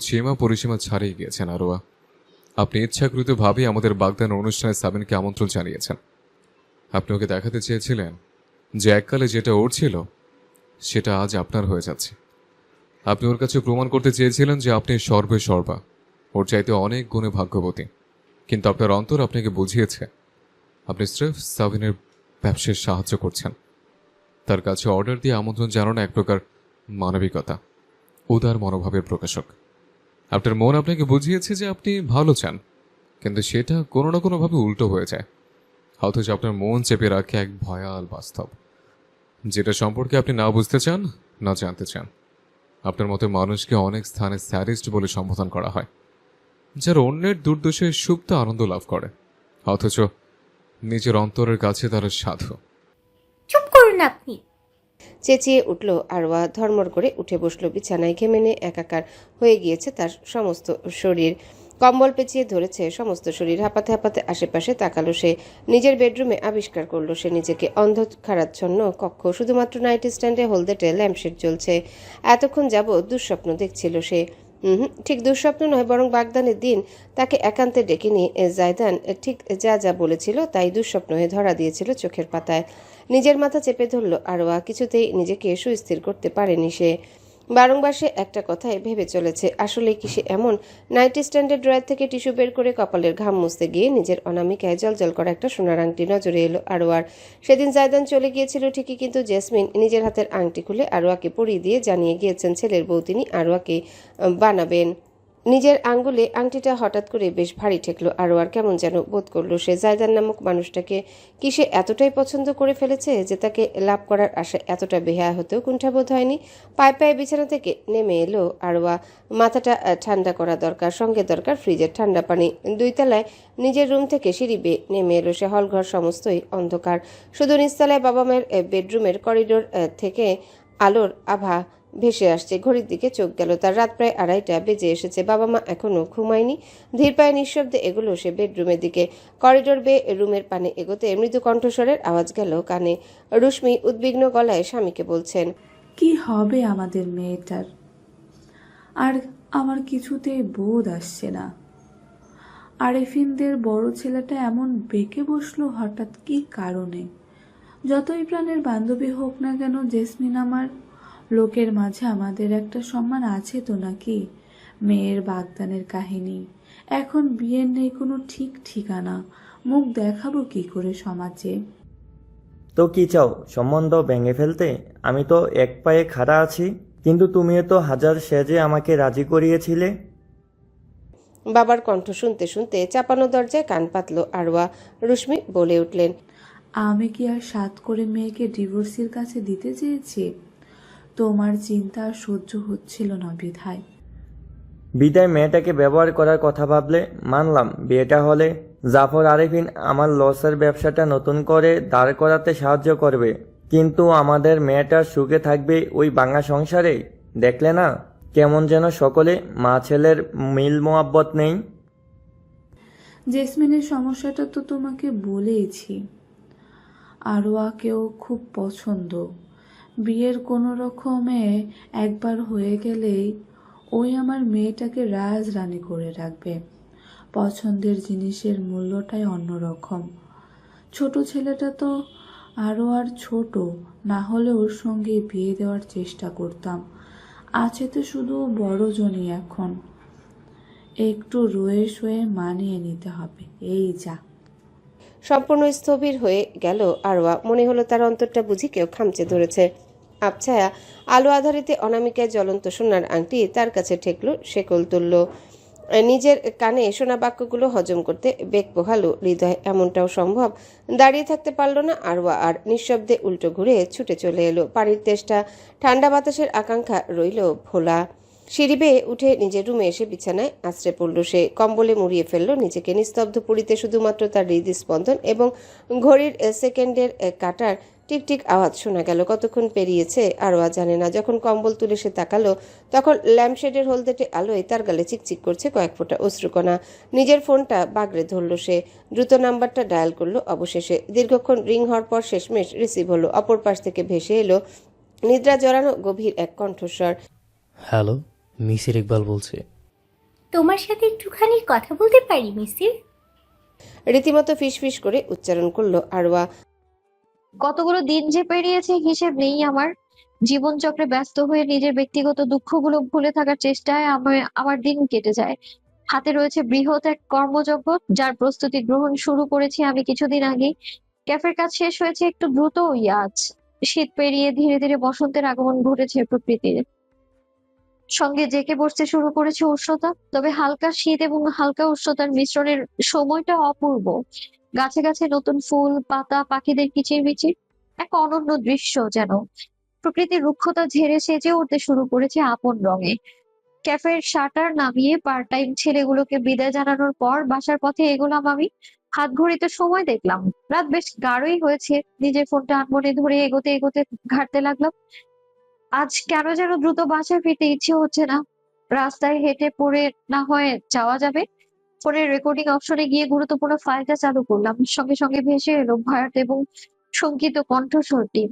সীমা পরিসীমা ছাড়িয়ে গিয়েছেন আরোয়া। আপনি ইচ্ছাকৃতভাবেই আমাদের বাগদানের অনুষ্ঠানে সাবিনকে আমন্ত্রণ জানিয়েছেন। আপনি ওকে দেখাতে চেয়েছিলেন যে এককালে যেটা ওর ছিল সেটা আজ আপনার হয়ে যাচ্ছে। আপনি ওর কাছে প্রমাণ করতে চেয়েছিলেন যে আপনি সর্বে সর্বা, ওর চাইতে অনেক গুণে ভাগ্যবতী। কিন্তু আপনার অন্তর আপনাকে বুঝিয়েছে আপনি স্রেফ সাবিনের ব্যবসায় সাহায্য করছেন। তার কাছে অর্ডার দিয়ে আমন্ত্রণ জানানো এক প্রকার মানবিকতা, উদার মনোভাবের প্রকাশক। আপনার মন আপনাকে বুঝিয়েছে যে আপনি ভালো চান, কিন্তু সেটা কোনো না কোনোভাবে উল্টো হয়ে যায়। অথচ আপনার মন চেপে রাখে এক ভয়াল বাস্তব, যেটা সম্পর্কে আপনি না বুঝতে চান, না জানতে চান। আপনার মতো মানুষকে অনেক স্থানে স্যাডিস্ট বলে সম্বোধন করা হয়, যারা অন্যের দুর্দশায় সুপ্ত আনন্দ লাভ করে, অথচ নিজের অন্তরের কাছে তারা সাধু। চুপ করুন আপনি। চেঁচিয়ে উঠল আরোয়া। ধর্মর করে উঠে বসলো বিছানায়। ঘেমেনে একাকার হয়ে গিয়েছে তার সমস্ত শরীর। কম্বল পেঁচিয়ে ধরেছে সমস্ত শরীর। হাঁপাতে হাঁপাতে আশেপাশে তাকালো সে। নিজের বেডরুমে আবিষ্কার করলো সে নিজেকে। অন্ধকারাচ্ছন্ন কক্ষ, শুধুমাত্র নাইট স্ট্যান্ডে হলদেটে ল্যাম্পশেড জ্বলছে। এতক্ষণ যাবৎ দুঃস্বপ্ন দেখছিল সে। ঠিক দুঃস্বপ্ন নয়, বরং বাগদানের দিন তাকে একান্তে ডেকে নিয়ে জায়দান ঠিক যা যা বলেছিল তাই দুঃস্বপ্ন হয়ে ধরা দিয়েছিল চোখের পাতায়। নিজের মাথা চেপে ধরল আরোয়া। কিছুতেই নিজেকে সুস্থির করতে পারেনি সে। বারংবার সে একটা কথাই ভেবে চলেছে, আসলে কি সে এমন? নাইট স্ট্যান্ডের ড্রয়ার থেকে টিস্যু বের করে কপালের ঘাম মুছতে গিয়ে নিজের অনামিকায় জলজল করা একটা সোনার আংটি নজরে এলো আরোয়ার। সেদিন জায়দান চলে গিয়েছিল ঠিকই, কিন্তু জেসমিন নিজের হাতের আংটি খুলে আরোয়াকে পরিয়ে দিয়ে জানিয়ে গিয়েছেন ছেলের বউ তিনি আরোয়াকে বানাবেন। নিজের আঙ্গুলে আংটিটা হঠাৎ করে বেশ ভারী ঠেকলো আরোয়ার। কেমন যেন বোধ করলো সে। জায়দান নামক মানুষটাকে কি সে এতটাই পছন্দ করে ফেলেছে যে তাকে লাভ করার আশায় এতটা বেহায়া হতেও কুণ্ঠাবোধ হয়নি? পায়ে পায়ে বিছানা থেকে নেমে এলো আরোয়া। মাথাটা ঠান্ডা করা দরকার, সঙ্গে দরকার ফ্রিজের ঠান্ডা পানি। 2 তলায় নিজের রুম থেকে সিঁড়ি বেয়ে নেমে এলো সে। হলঘর সমস্তই অন্ধকার, শুধু নিচতলায় বাবা মায়ের বেডরুমের করিডোর থেকে আলোর আভা ভেসে আসছে। ঘড়ির দিকে চোখ গেল তার। রাত প্রায় 2:30 বেজে এসেছে। বাবা মা এখনো ঘুমায়নি। ধীর পায়ে নিঃশব্দে এগুলো সে বেডরুমের দিকে। করিডোর বেয়ে রুমের পানে এগোতে মৃদু কণ্ঠস্বরের আওয়াজ গেল কানে। রুশ্মি উদ্বিগ্ন গলায় স্বামীকে বলছেন, কি হবে আমাদের মেয়েটার? আর আমার কিছুতেই বোধ আসছে না। আরেফিনদের বড় ছেলেটা এমন বেঁকে বসলো হঠাৎ, কি কারণে? যতই প্রাণের বান্ধবী হোক না কেন জেসমিন আমার, লোকের মাঝে আমাদের একটা সম্মান আছে তো নাকি? মেয়ের বাগদানের কাহিনী, এখন বিয়ের নেই কোনো ঠিক ঠিকানা, মুখ দেখাবো কি করে সমাজে? তো কি চাও, সম্বন্ধ ভেঙে ফেলতে? আমি তো এক পায়ে খাড়া আছি, কিন্তু তুমিও তো হাজার সেজে আমাকে রাজি করিয়েছিলে। বাবার কণ্ঠ শুনতে শুনতে চাপানো দরজায় কান পাতল আরোয়া। রুশ্মি বলে উঠলেন, আমি কি আর সাত করে মেয়েকে ডিভোর্সের কাছে দিতে চেয়েছি? তোমার চিন্তা আর সহ্য হচ্ছিল না বিধায়। বিদায় মেয়েটাকে ব্যবহার করার কথা ভাবলে মানলাম, বিয়েটা হলে জাফর আরেফিন আমার লসের ব্যবসাটা নতুন করে দাঁড় করাতে সাহায্য করবে, কিন্তু আমাদের মেয়েটা সুখে থাকবে ওই ভাঙা সংসারে? দেখলে না কেমন যেন সকলে মা ছেলের মিল মোহাব্বত নেই। জেসমিনের সমস্যাটা তো তোমাকে বলেইছি। আরোয়াকেও খুব পছন্দ। বিয়ের কোনো রকমে একবার হয়ে গেলেই ওই আমার মেয়েটাকে রাজরানী করে রাখবে। পছন্দের জিনিসের মূল্যটাই অন্যরকম। ছোট ছেলেটা তো আরও আর ছোট, না হলে ওর সঙ্গে বিয়ে দেওয়ার চেষ্টা করতাম। আছে তো শুধু বড়জনই এখন। একটু রয়ে সয়ে মানিয়ে নিতে হবে, এই যা। সম্পূর্ণ স্থবির হয়ে গেল আরোয়া। মনে হলো তার অন্তরটা বুঝি কেউ খামচে ধরেছে। আবছায়া আলো আধারিতে অনামিকায় জ্বলন্ত সোনার আংটি তার কাছে ঠেকলো, শেকল তুলল। নিজের কানে শোনা বাক্যগুলো হজম করতে বেগ পোহালো হৃদয়। এমনটাও সম্ভব? দাঁড়িয়ে থাকতে পারল না আরওয়া আর। নিঃশব্দে উল্টো ঘুরে ছুটে চলে এলো। পানির তেষ্টা, ঠান্ডা বাতাসের আকাঙ্ক্ষা রইল ভোলা। সিঁড়ি বেয়ে উঠে নিজের রুমে এসে বিছানায় আশ্রে পড়ল সে। কম্বলে মুড়িয়ে ফেলল নিজেকে। নিস্তব্ধ পুরীতে শুধুমাত্র তার হৃদস্পন্দন এবং ঘড়ির সেকেন্ডের কাটার টিকটিক আওয়াজ শোনা গেল। কতক্ষণ পেরিয়েছে আরওয়া জানে না। যখন কম্বল তুলে সে তাকালো তখন ল্যাম্পশেডের হলদেটে আলোয় তার গালে চিকচিক করছে কয়েক ফোঁটা অশ্রুকণা। নিজের ফোনটা বাগড়ে ধরল সে। দ্রুত নাম্বারটা ডায়াল করলো অবশেষে। দীর্ঘক্ষণ রিং হওয়ার পর শেষমেশ রিসিভ হলো। অপর পাশ থেকে ভেসে এলো নিদ্রা জড়ানো গভীর এক কণ্ঠস্বর। হ্যালো, মিসির ইকবাল বলছি। তোমার সাথে একটুখানি কথা বলতে পারি মিসির? রীতিমতো ফিসফিস করে উচ্চারণ করলো আরওয়া। কতগুলো দিন যে পেরিয়েছে হিসেব নেই আমার। জীবনচক্রে ব্যস্ত হয়ে নিজের ব্যক্তিগত দুঃখগুলো ভুলে থাকার চেষ্টায় আমার দিন কেটে যায়। হাতে রয়েছে বৃহৎ এক কর্মযজ্ঞ, যার প্রস্তুতি গ্রহণ শুরু করেছি আমি কিছুদিন আগেই। ক্যাফের কাজ শেষ হয়েছে একটু দ্রুত আজ। শীত পেরিয়ে ধীরে ধীরে বসন্তের আগমন ঘটেছে প্রকৃতির সঙ্গে। জেঁকে বসতে শুরু করেছে উষ্ণতা, তবে হালকা শীত এবং হালকা উষ্ণতার মিশ্রণের সময়টা অপূর্ব। গাছে গাছে নতুন ফুল, পাতা, পাখিদের কিচিরমিচির, এক অনন্য দৃশ্য যেন। প্রকৃতির রুক্ষতা ঝেড়ে সেজে উঠতে শুরু করেছে আপন রঙে। ক্যাফের শাটার নামিয়ে পার্ট টাইম ছেলেগুলোকে বিদায় জানানোর পর বাসার পথে এগোলাম আমি। হাত ঘড়িতে সময় দেখলাম রাত বেশ গাঢ়ই হয়েছে। নিজের ফোনটা আনমনে ধরে এগোতে এগোতে ঘাঁটতে লাগলাম। আজ কেন যেন দ্রুত বাসায় ফিরতে ইচ্ছে হচ্ছে না। রাস্তায় হেঁটে পড়ে না হয় যাওয়া যাবে। ফোনের রেকর্ডিং অপশনে গিয়ে গুরুত্বপূর্ণ ফাইলটা চালু করলাম। সঙ্গে সঙ্গে ভেসে এলো ভয়ার্থ এবং শঙ্কিত কণ্ঠস্বরটি।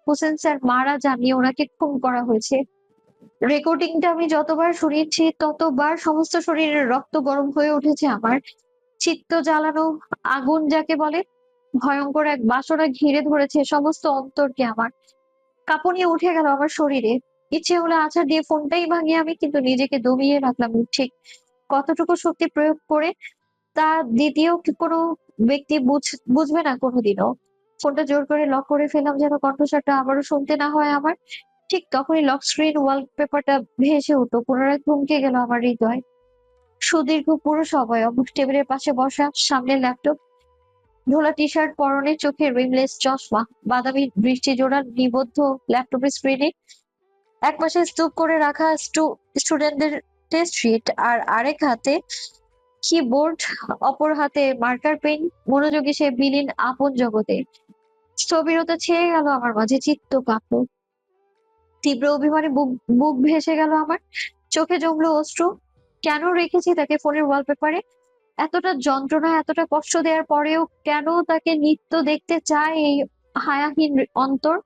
হোসেন স্যার মারা জানিয়ে ওনাকে খুন করা হয়েছে। রেকর্ডিংটা আমি যতবার শুনিয়েছি ততবার সমস্ত শরীরের রক্ত গরম হয়ে উঠেছে আমার। চিত্ত জ্বালানো আগুন যাকে বলে, ভয়ঙ্কর এক বাসনা ঘিরে ধরেছে সমস্ত অন্তরকে আমার। কাঁপুনিয়ে উঠে গেল আমার শরীরে। ইচ্ছে হলো আছাড় দিয়ে ফোনটাই ভাঙিয়ে আমি, কিন্তু নিজেকে দমিয়ে রাখলাম। ঠিক কতটুকু শক্তি প্রয়োগ করে তা দ্বিতীয় কোনো ব্যক্তি বুঝবে না কোনোদিনও। ফোনটা জোর করে লক করে ফেললাম যেন কণ্ঠস্বরটা আবারও শুনতে না হয় আমার। ঠিক তখনই লক স্ক্রিন ওয়ালপেপারটা ভেসে উঠলো। পুনরায় থমকে গেল আমার হৃদয়। সুদীর্ঘ পুরুষ অবয়ব, টেবিলের পাশে বসা, সামনে ল্যাপটপ, ধোলা টি শার্ট পরনে, চোখে রিমলেস চশমা, বাদামি দৃষ্টি জোড়া নিবদ্ধ ল্যাপটপের স্ক্রিনে। এক পাশে স্তূপ করে রাখা স্টুডেন্টদের টেস্ট শিট, আর আরেক হাতে কিবোর্ড, অপর হাতে মার্কার পেন। মনোযোগী সে বিলীন আপন জগতে। স্থবিরতা ছেয়ে গেল আমার মাঝে, চিত্ত কাঁপল। তীব্র অভিমানে বুক বুক ভেসে গেল আমার। চোখে জমলো অশ্রু। কেন রেখেছি তাকে ফোনের ওয়ালপেপারে? এতটা যন্ত্রণা, এতটা কষ্ট দেওয়ার পরেও কেন তাকে নিত্য দেখতে চায় এই হায়াহীন অন্তর?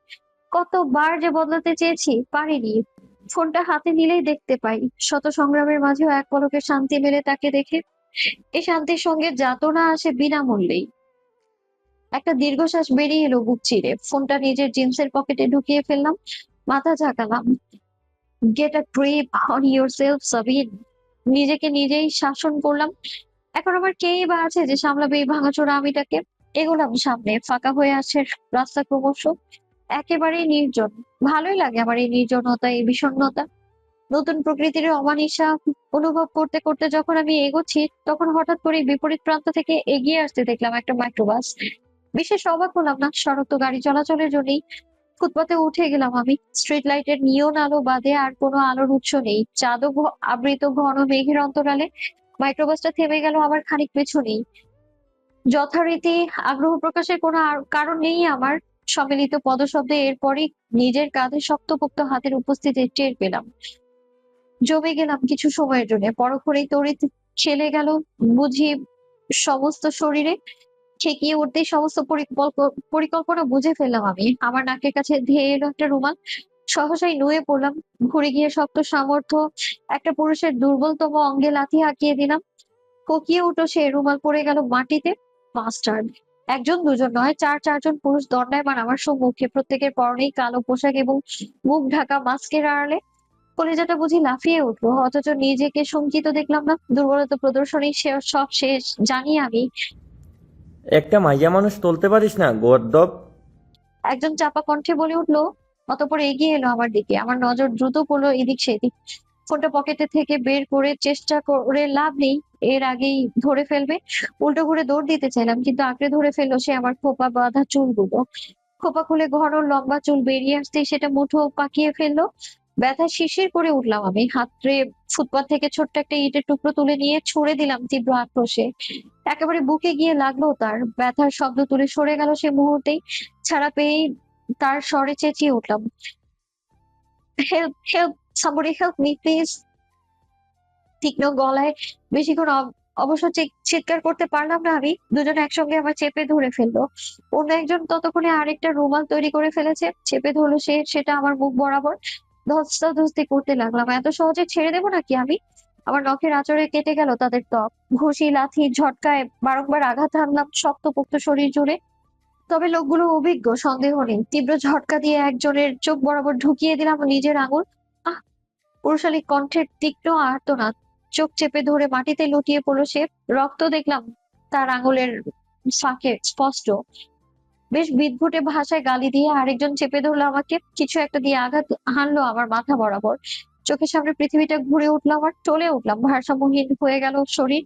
কতবার যে বদলাতে চেয়েছি, পারিনি। ফোনটা হাতে নিলেই দেখতে পাই শত সংগ্রামের মাঝেও এক পলকে শান্তি মেলে তাকে দেখে। এই শান্তির সঙ্গে যাতনা আসে বিনামূল্যেই। একটা দীর্ঘশ্বাস বেরিয়ে এলো বুক চিরে। ফোনটা নিজের জিন্সের পকেটে ঢুকিয়ে ফেললাম। মাথা ঝাঁকালাম। Get a grip on yourself Sabin. নিজেকে নিজেই শাসন করলাম। এখন আমার কেই বা আছে যে সামলাবে এই ভাঙাচোরা আমিটাকে? এগোলাম সামনে। ফাঁকা হয়ে আসছে রাস্তা ক্রমশ। একেবারেই নির্জন। ভালোই লাগে আমার এই নির্জনতা, এই বিষণ্ণতা। নতুন প্রকৃতির অমানিসা অনুভব করতে করতে যখন আমি এগোচ্ছি, তখন হঠাৎ করে বিপরীত প্রান্ত থেকে এগিয়ে আসতে দেখলাম একটা মাইক্রোবাস। বিশেষ অবাক হলাম না, সড়ক তো গাড়ি চলাচলের জন্যই। ফুটপাতে উঠে গেলাম আমি। স্ট্রিট লাইটের নিয়ন আলো বাদে আর কোনো আলোর উৎস নেই। চাঁদও আবৃত ঘন মেঘের অন্তরালে মাইক্রোবাসটা থেমে গেল আমার খানিক পেছনেই। যথারীতি আগ্রহ প্রকাশের কোনো কারণ নেই আমার। সম্মিলিত পদশব্দে এরপরই নিজের কাঁধে শক্তপোক্ত হাতের উপস্থিতি টের পেলাম। জমে গেলাম কিছু সময়ের জন্য, পরক্ষণেই তড়িৎ খেলে গেল বুঝি সমস্ত শরীরে। ঠেকিয়ে উঠতেই সমস্ত পরিকল্পনা বুঝে ফেললাম আমি। আমার নাকের কাছে ধেয়ে এলো একটা রুমাল। সহসাই নুয়ে পড়লাম, ঘুরে গিয়ে শক্ত সামর্থ্য একটা পুরুষের দুর্বলতম অঙ্গে লাথি হাঁকিয়ে দিলাম। কোকিয়ে উঠো সে, রুমাল পড়ে গেল মাটিতে। মাস্টার্ড! একজন দুজন নয়, চারজন পুরুষ দণ্ডায়মান আমার সম্মুখে, প্রত্যেকের পরনেই কালো পোশাক এবং মুখ ঢাকা মাস্কের আড়ালে। কলিজাটা বুঝি লাফিয়ে উঠলো, অথচ নিজেকে শঙ্কিত দেখলাম না। দুর্বলতা প্রদর্শনী সব শেষ জানি আমি। একটা মাইয়া মানুষ তুলতে পারিস না গর্দব? একজন চাপা কণ্ঠে বলে উঠলো, অতঃপর এগিয়ে এলো আমার দিকে। আমার নজর দ্রুত পড়লো এদিক সেদিক। ফোনটা পকেটে থেকে বের করে চেষ্টা করে লাভ নেই, এর আগেই ধরে ফেলবে। উল্টো ঘুরে দৌড় দিতে চাইলাম, কিন্তু আঁকড়ে ধরে ফেললো সে আমার খোপা বাঁধা চুলগুলো। খোপা খুলে ঘন লম্বা চুল বেরিয়ে আসতেই সেটা মুঠো পাকিয়ে ফেললো। ব্যথায় শিরশির করে উঠলাম আমি। হাতড়ে ফুটপাত থেকে ছোট্ট একটা ইটের টুকরো তুলে নিয়ে ছুড়ে দিলাম তীব্র আক্রোশে। একেবারে বুকে গিয়ে লাগলো তার। ব্যথার শব্দ তুলে সরে গেল সে মুহূর্তেই। ছাড়া পেয়েই তার স্বরে চেঁচিয়ে উঠলাম, help help, somebody help me please. তীক্ষ্ণ গলায় বেশিক্ষণ অবশ্য চিৎকার করতে পারলাম না আমি। দুজনে একসঙ্গে আমার চেপে ধরে ফেললো। অন্য একজন ততক্ষণে আরেকটা রুমাল তৈরি করে ফেলেছে, চেপে ধরলো সে, সেটা আমার মুখ বরাবর। ধস্তাধস্তি করতে লাগলাম। এত সহজে ছেড়ে দেবো নাকি আমি? আমার নখের আঁচড়ে কেটে গেল তাদের ত্বক। ঘুষি, লাথি, ঝটকায় বারংবার আঘাত হানলাম শক্তপোক্ত শরীর জুড়ে। তবে লোকগুলো অভিজ্ঞ, সন্দেহ নেই। তীব্র ঝটকা দিয়ে একজনের চোখ বরাবর ঢুকিয়ে দিলাম নিজের আঙুল। আহ! পুরুষালী কণ্ঠের তীক্ষ্ণ আর্তনাদ। চোখ চেপে ধরে মাটিতে লুটিয়ে পড়লো সে। রক্ত দেখলাম তার আঙুলের ফাঁকে স্পষ্ট। বেশ বিদঘুটে ভাষায় গালি দিয়ে আরেকজন চেপে ধরলো আমাকে। কিছু একটা দিয়ে আঘাত হানলো আমার মাথা বরাবর। চোখের সামনে পৃথিবীটা ঘুরে উঠলো, আমার টলে উঠলাম। ভারসাম্যহীন হয়ে গেল শরীর।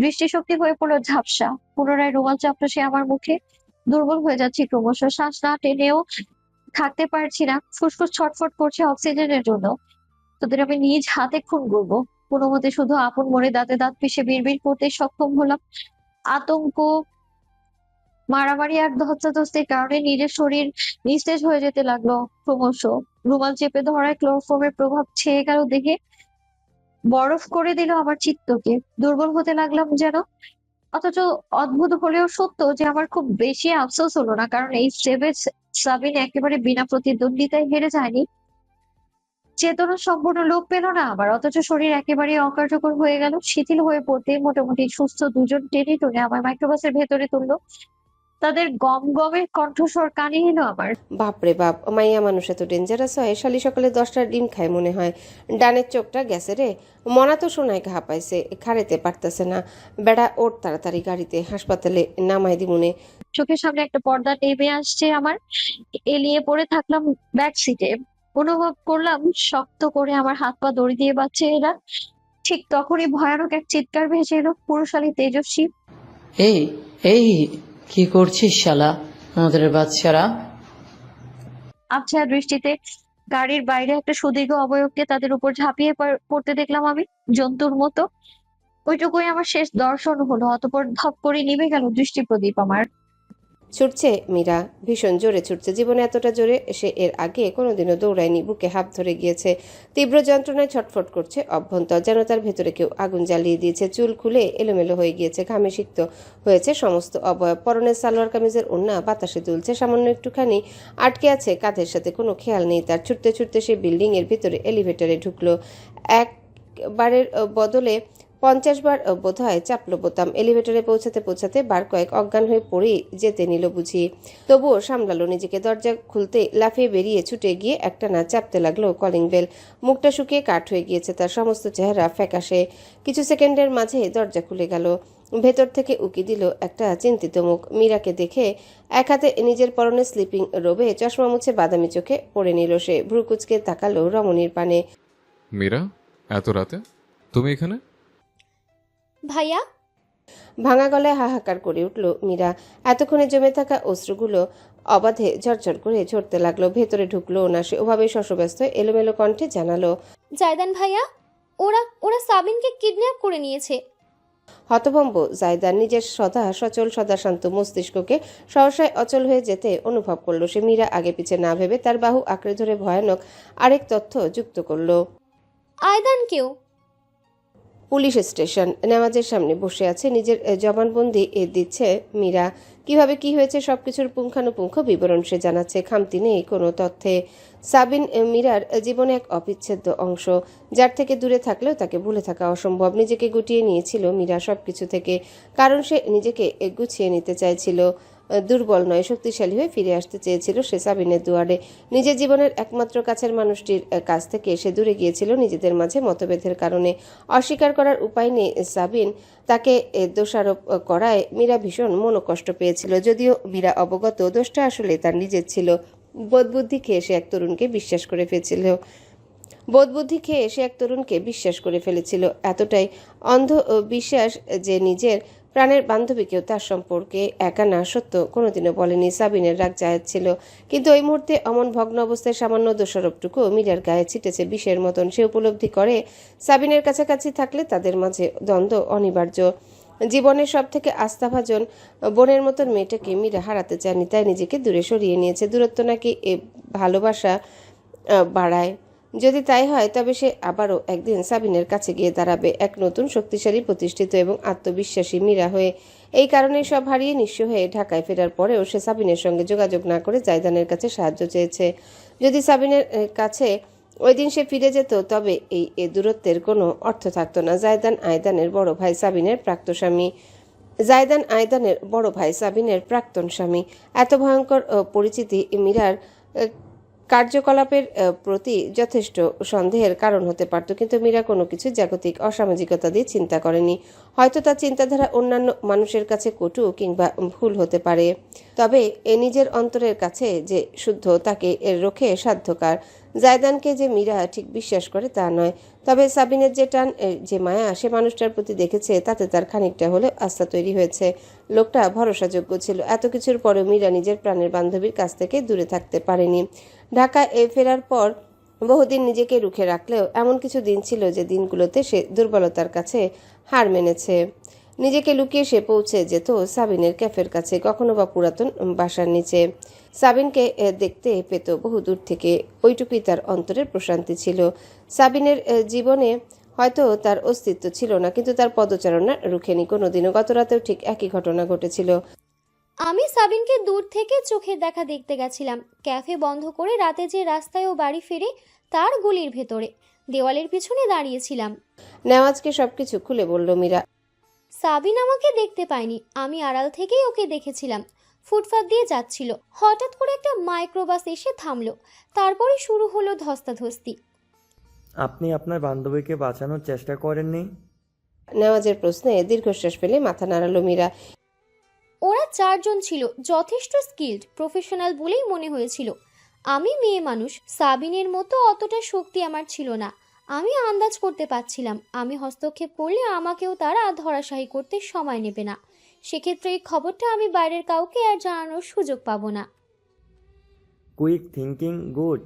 দৃষ্টিশক্তি হয়ে পড়লো ঝাপসা। পুনরায় রুমাল চাপলো সে আমার মুখে। দুর্বল হয়ে যাচ্ছি ক্রমশ। শ্বাস না টেনেও থাকতে পারছি না। ফুসফুস ছটফট করছে অক্সিজেনের জন্য। তোদের আমি নিজ হাতে খুন করবো। কোনো মতে শুধু আপন মনে দাঁতে দাঁত পিষে বিড়বিড় করতে সক্ষম হলাম। আতঙ্ক, মারামারি আর ধস্তাধস্তির কারণে নিজের শরীর নিস্তেজ হয়ে যেতে লাগলো ক্রমশ। রুমাল চেপে ধরায় ক্লোরোফর্মের প্রভাব ছেয়ে গেল দেখে বরফ করে দিল আমার চিত্তকে। দুর্বল হতে লাগলাম যেন। অথচ অদ্ভুত হলেও সত্য যে আমার খুব বেশি আফসোস হলো না, কারণ এই সেভেজ সাবিন একেবারে বিনা প্রতিদ্বন্দ্বিতায় হেরে যায়নি। চেতনা সম্পূর্ণ লোপ পেল না আবার, অথচ শরীর একেবারে অকার্যকর হয়ে গেল। শিথিল হয়ে পড়তে মোটামুটি সুস্থ দুজন টেনে টুনে আমার মাইক্রোবাসের ভেতরে তুললো। তাদের গমগমে কণ্ঠস্বর কানে এলো আমার। বাপরে বাপ, মাইয়া মানুষ এত ডেঞ্জারাস হয়? শালি সকালে 10টা ডিম খায় মনে হয়। ডানের চোখটা গেছে রে। মনা তো শোনায় ঘা পাইছে, খাড়াইতে পারতেছে না। বেড়া ওর তাড়াতাড়ি গাড়িতে, হাসপাতালে নামাই দিমুনে। চোখের সামনে একটা পর্দা নেমে আসছে আমার। এলিয়ে পড়ে থাকলাম ব্যাক সিটে। অনুভব করলাম শক্ত করে আমার হাত পা দড়ি দিয়ে বাঁচছে এরা। ঠিক তখনই ভয়ানক এক চিৎকার ভেসে এলো, পুরুষালী তেজস্বী। এই এই কি করছিস শালা আমাদের বাচ্চারা? আবছা দৃষ্টিতে গাড়ির বাইরে একটা সুদীর্ঘ অবয়বকে তাদের উপর ঝাঁপিয়ে পড়তে দেখলাম আমি, জন্তুর মতো। ওইটুকুই আমার শেষ দর্শন হলো। অতঃপর ধপ করে নিভে গেল দৃষ্টি প্রদীপ আমার। ছুটছে মীরা, ভীষণ জোরে ছুটছে। জীবনে এতটা জোরে সে এর আগে কোনোদিনও দৌড়ায়নি। বুকে হাঁপ ধরে গিয়েছে। তীব্র যন্ত্রণায় ছটফট করছে অভ্যন্তর, যেন তার ভেতরে কেউ আগুন জ্বালিয়ে দিয়েছে। চুল খুলে এলোমেলো হয়ে গিয়েছে, ঘামে সিক্ত হয়েছে সমস্ত অবয়ব। পরনের সালোয়ার কামিজের ওড়না বাতাসে দুলছে, সামান্য একটুখানি আটকে আছে কাঁধের সাথে। কোনো খেয়াল নেই তার। ছুটতে ছুটতে সে বিল্ডিং এর ভিতরে এলিভেটরে ঢুকলো। একবারের বদলে 50 বার বোধহয় চাপলো বোতাম। এলিভেটরে পৌঁছাতে পৌঁছাতে বার কয়েক অজ্ঞান হয়ে পড়েই যেতে নিল বুঝি। তবুও সামলালো নিজেকে। দরজা খুলতে লাফিয়ে বেরিয়ে ছুটে গিয়ে একটানা চাপতে লাগলো কলিং বেল। মুখটা শুকিয়ে কাঠ হয়ে গিয়েছে তার, সমস্ত চেহারা ফ্যাকাশে। কিছু সেকেন্ডের মাঝে দরজা খুলে গেল। ভেতর থেকে উকি দিল একটা চিন্তিত মুখ। মীরাকে দেখে এক হাতে নিজের পরনে স্লিপিং রোবে চশমা মুছে বাদামি চোখে পড়ে নিল সে। ভ্রুকুচকে তাকালো রমণীর পানে। মীরা, এত রাতে তুমি এখানে? ভাইয়া, ভাঙা গলায় হাহাকার করে উঠল মীরা। এতক্ষণে জমে থাকা অশ্রুগুলো অবাধে ঝরঝর করে ঝরতে লাগলো। ভেতরে ঢুকলো না সে, ওভাবেই শশব্যস্ত এলোমেলো কণ্ঠে জানালো, জায়দান ভাইয়া, ওরা ওরা সাবিনকে কিডন্যাপ করে নিয়েছে। হতভম্ব জায়দান নিজের সদা সচল সদা শান্ত মস্তিষ্ককে সহসায় অচল হয়ে যেতে অনুভব করলো। সে মীরা আগে পিছে না ভেবে তার বাহু আঁকড়ে ধরে ভয়ানক আরেক তথ্য যুক্ত করলো। আয়দান কেউ? Police station. নেওয়াজের সামনে বসে আছে, নিজের জবানবন্দি দিচ্ছে মীরা। কিভাবে কি হয়েছে সবকিছুর পুঙ্খানুপুঙ্খ বিবরণ সে জানাচ্ছে, খামতি নেই কোনো তথ্যে। সাবিন মীরার জীবনে এক অবিচ্ছেদ্য অংশ, যার থেকে দূরে থাকলেও তাকে ভুলে থাকা অসম্ভব। নিজেকে গুটিয়ে নিয়েছিল মীরা সবকিছু থেকে, কারণ সে নিজেকে গুছিয়ে নিতে চাইছিল। দুর্বল নয়, শক্তিশালী হয়ে ফিরে আসতে চেয়েছিল সে সাবিনের দুয়ারে। নিজের জীবনের একমাত্র কাছের মানুষটির কাছ থেকে সে দূরে গিয়েছিল নিজেদের মাঝে মতভেদের কারণে। অস্বীকার করার উপায় নেই সাবিন তাকে দোষারোপ করায় মীরা ভীষণ মনোকষ্ট পেয়েছিল। যদিও মীরা অবগত দোষটা আসলে তার নিজের ছিল। বোধবুদ্ধি খেয়ে সে এক তরুণকে বিশ্বাস করে ফেলেছিল। এতটাই অন্ধ বিশ্বাস যে নিজের প্রাণের বান্ধবীকেও তার সম্পর্কে একা না সত্য কোনোদিনও বলেনি। সাবিনের রাগ জায়েজ ছিল, কিন্তু ওই মুহূর্তে অমন ভগ্ন অবস্থায় সামান্য দোষারোপটুকু মীরার গায়ে ছিটেছে বিষের মতন। সে উপলব্ধি করে সাবিনের কাছাকাছি থাকলে তাদের মাঝে দ্বন্দ্ব অনিবার্য। জীবনের সব থেকে আস্থাভাজন বোনের মতন মেয়েটাকে মীরা হারাতে চায়নি, তাই নিজেকে দূরে সরিয়ে নিয়েছে। দূরত্ব নাকি ভালোবাসা বাড়ায়। যদি তাই হয় তবে সে আবারও একদিন সাবিনের কাছে গিয়ে দাঁড়াবে, এক নতুন শক্তিশালী প্রতিষ্ঠিত এবং আত্মবিশ্বাসী মীরা হয়ে। এই কারণে সব হারিয়ে নিঃস্ব হয়ে ঢাকায় ফেরার পরেও সে সাবিনের সঙ্গে যোগাযোগ না করে জায়দানের কাছে সাহায্য চেয়েছে। যদি সাবিনের কাছে ওই দিন সে ফিরে যেত তবে এই দূরত্বের কোনো অর্থ থাকতো না। জায়দান আয়দানের বড় ভাই সাবিনের প্রাক্তন স্বামী। এত ভয়ঙ্কর পরিচিতি মীরার কার্যকলাপের প্রতি যথেষ্ট সন্দেহের কারণ হতে পারত, কিন্তু মীরা কোনো কিছু জাগতিক অসামাজিকতা দিয়ে চিন্তা করেনি। হয়তো তার চিন্তাধারা অন্যান্য মানুষের কাছে কটু কিংবা ভুল হতে পারে, তবে নিজের অন্তরের কাছে যে শুদ্ধ তাকে রোখে সাধ্যকার। জায়দানকে যে মীরা ঠিক বিশ্বাস করে তা নয়, তবে সাবিনের যে টান, যে মায়া সে মানুষটার প্রতি দেখেছে তাতে তার খানিকটা হলেও আস্থা তৈরি হয়েছে। লোকটা ভরসাযোগ্য ছিল। এত কিছুর পরেও মীরা নিজের প্রাণের বান্ধবীর কাছ থেকে দূরে থাকতে পারেনি। ঢাকায় ফেরার পর বহুদিন নিজেকে রুখে রাখলেও এমন কিছু দিন ছিল যে দিনগুলোতে সে দুর্বলতার কাছে হার মেনেছে। নিজেকে লুকিয়ে সে পৌঁছে যেত সাবিনের ক্যাফের কাছে, কখনো বা পুরাতন বাসার নিচে। সাবিনকে দেখতে পেত বহু দূর থেকে, ওইটুকুই তার অন্তরের প্রশান্তি ছিল। সাবিনের জীবনে হয়তো তার অস্তিত্ব ছিল না, কিন্তু তার পদচারণা রুখেনি কোনোদিনও। গত রাতেও ঠিক একই ঘটনা ঘটেছিল। আমি সাবিনকে দূর থেকে চোখের দেখা দেখতে গেছিলাম। ক্যাফে বন্ধ করে রাতে যে রাস্তায় ও বাড়ি ফিরে তার গলির ভেতরে দেওয়ালের পিছনে দাঁড়িয়েছিলাম। নেওয়াজকে সবকিছু খুলে বলল মীরা। সাবিন আমাকে দেখতে পায়নি, আমি আড়াল থেকেই ওকে দেখেছিলাম। ফুটপাত দিয়ে যাচ্ছিল, হঠাৎ করে একটা মাইক্রোবাস এসে থামলো। তারপরে শুরু হলো ধস্তাধস্তি। আপনি আপনার বান্ধবীকে বাঁচানোর চেষ্টা করেননি? নেওয়াজের প্রশ্নে দীর্ঘশ্বাস ফেলে মাথা নাড়ালো মীরা। ওরা 4 জন ছিল, যথেষ্ট স্কিল্ড, প্রফেশনাল বলেই মনে হয়েছিল। আমি মেয়ে মানুষ, সাবিনের মতো অতটা শক্তি আমার ছিল না। আমি আন্দাজ করতে পারছিলাম আমি হস্তক্ষেপ করলে আমাকেও তারা ধরাশায়ী করতে সময় নেবে না। সেক্ষেত্রে এই খবরটা আমি বাইরের কাউকে আর জানানোর সুযোগ পাবো না। Quick thinking, good.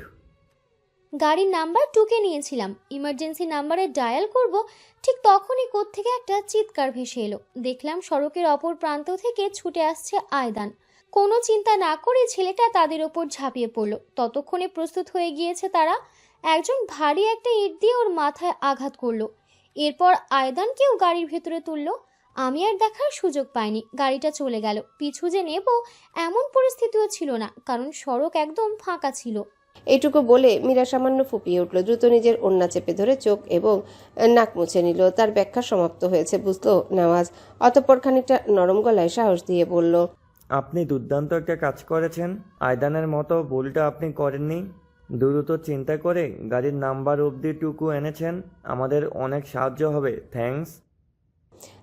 গাড়ির নাম্বার 2কে নিয়েছিলাম। ইমার্জেন্সি নাম্বারে ডায়াল করব, ঠিক তখনই কোত্থেকে একটা চিৎকার ভেসে এলো। দেখলাম সড়কের অপর প্রান্ত থেকে ছুটে আসছে আয়দান। কোনো চিন্তা না করে ছেলেটা তাদের ওপর ঝাঁপিয়ে পড়লো। ততক্ষণে প্রস্তুত হয়ে গিয়েছে তারা। একজন ভারী একটা ইট দিয়ে ওর মাথায় আঘাত করলো। এরপর আয়দানকেও গাড়ির ভেতরে তুললো। আমি আর দেখার সুযোগ পাইনি। গাড়িটা চলে গেল। পিছু যে নেব এমন পরিস্থিতিও ছিল না, কারণ সড়ক একদম ফাঁকা ছিল। এইটুকু বলে মীরা সামান্য ফুপিয়ে উঠল। দ্রুত নিজের ওড়না চেপে ধরে চোখ এবং নাক মুছে নিল। তার ব্যাখ্যা সমাপ্ত হয়েছে বুঝলো নেওয়াজ। অতঃপর খানিকটা নরম গলায় সাহস দিয়ে বলল, আপনি দুর্দান্ত একটা কাজ করেছেন। আয়দানের মতো ভুলটা আপনি করেননি। দ্রুত চিন্তা করে গাড়ির নাম্বার অবধি টুকু এনেছেন, আমাদের অনেক সাহায্য হবে। থ্যাঙ্কস।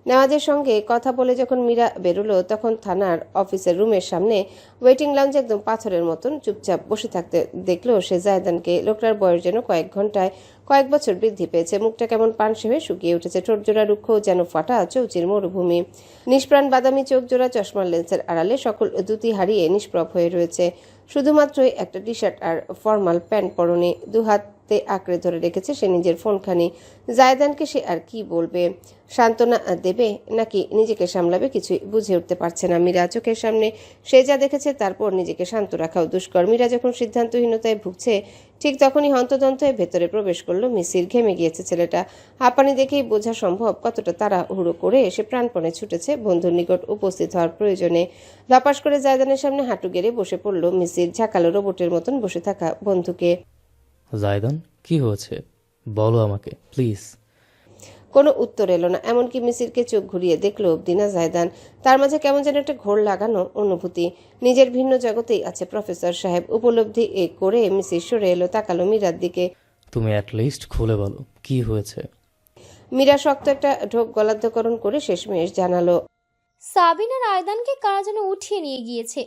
নেওয়াজের সঙ্গে কথা বলে যখন মীরা বেরোলো তখন থানার অফিসের রুমের সামনে ওয়েটিং লাউঞ্জে একদম পাথরের মতন চুপচাপ বসে থাকতে দেখলো সে জায়দানকে। লোকটার বয়স যেন কয়েক ঘন্টায় কয়েক বছর বৃদ্ধি পেয়েছে। মুখটা কেমন পানসে হয়ে শুকিয়ে উঠেছে। ঠোঁটজোড়া রুক্ষ, যেন ফাটা চৌচির মরুভূমি। নিষ্প্রাণ বাদামি চোখ জোড়া চশমার লেন্সের আড়ালে সকল দ্যুতি হারিয়ে নিষ্প্রভ হয়ে রয়েছে। শুধুমাত্রই একটা টি শার্ট আর ফর্মাল প্যান্ট পরনে। দুহাত হাতে আঁকড়ে ধরে রেখেছে সে নিজের ফোনখানি। জায়দানকে সে আর কি বলবে? সান্ত্বনা দেবে নাকি নিজেকে সামলাবে কিছুই বুঝে উঠতে পারছে না মীরা। চোখের সামনে সে যা দেখেছে তারপর নিজেকে শান্ত রাখাও দুষ্কর। মীরা যখন সিদ্ধান্তহীনতায় ভুগছে ঠিক তখনই হন্তদন্ত হয়ে ভেতরে প্রবেশ করলো মিসির। ঘেমে গিয়েছে ছেলেটা। হাঁপানি দেখেই বোঝা সম্ভব কতটা তাড়াহুড়ো করে সে প্রাণপণে ছুটেছে বন্ধুর নিকট উপস্থিত হওয়ার প্রয়োজনে। ধপাস করে জায়দানের সামনে হাঁটু গেড়ে বসে পড়ল মিসির, ঝাঁকালো রোবটের মতন বসে থাকা বন্ধুকে। জায়দান, কি হয়েছে বলো আমাকে প্লিজ। কোনো উত্তর এলো না। এমনকি মিসিরকে চোখ ঘুরিয়ে দেখলো অব্দি না জায়দান। তার মাঝে কেমন যেন একটা ঘোর লাগানো অনুভূতি। নিজের ভিন্ন জগতেই আছে প্রফেসর সাহেব। উপলব্ধি করে মিসির সরে এলো, তাকালো মীরার দিকে। তুমি অ্যাটলিস্ট খুলে বলো কি হয়েছে। মীরা শক্ত একটা ঢোক গলাধ্যকরণ করে শেষমেশ জানালো। সাবিন আর আয়দানকে কারা যেন উঠিয়ে নিয়ে গিয়েছে।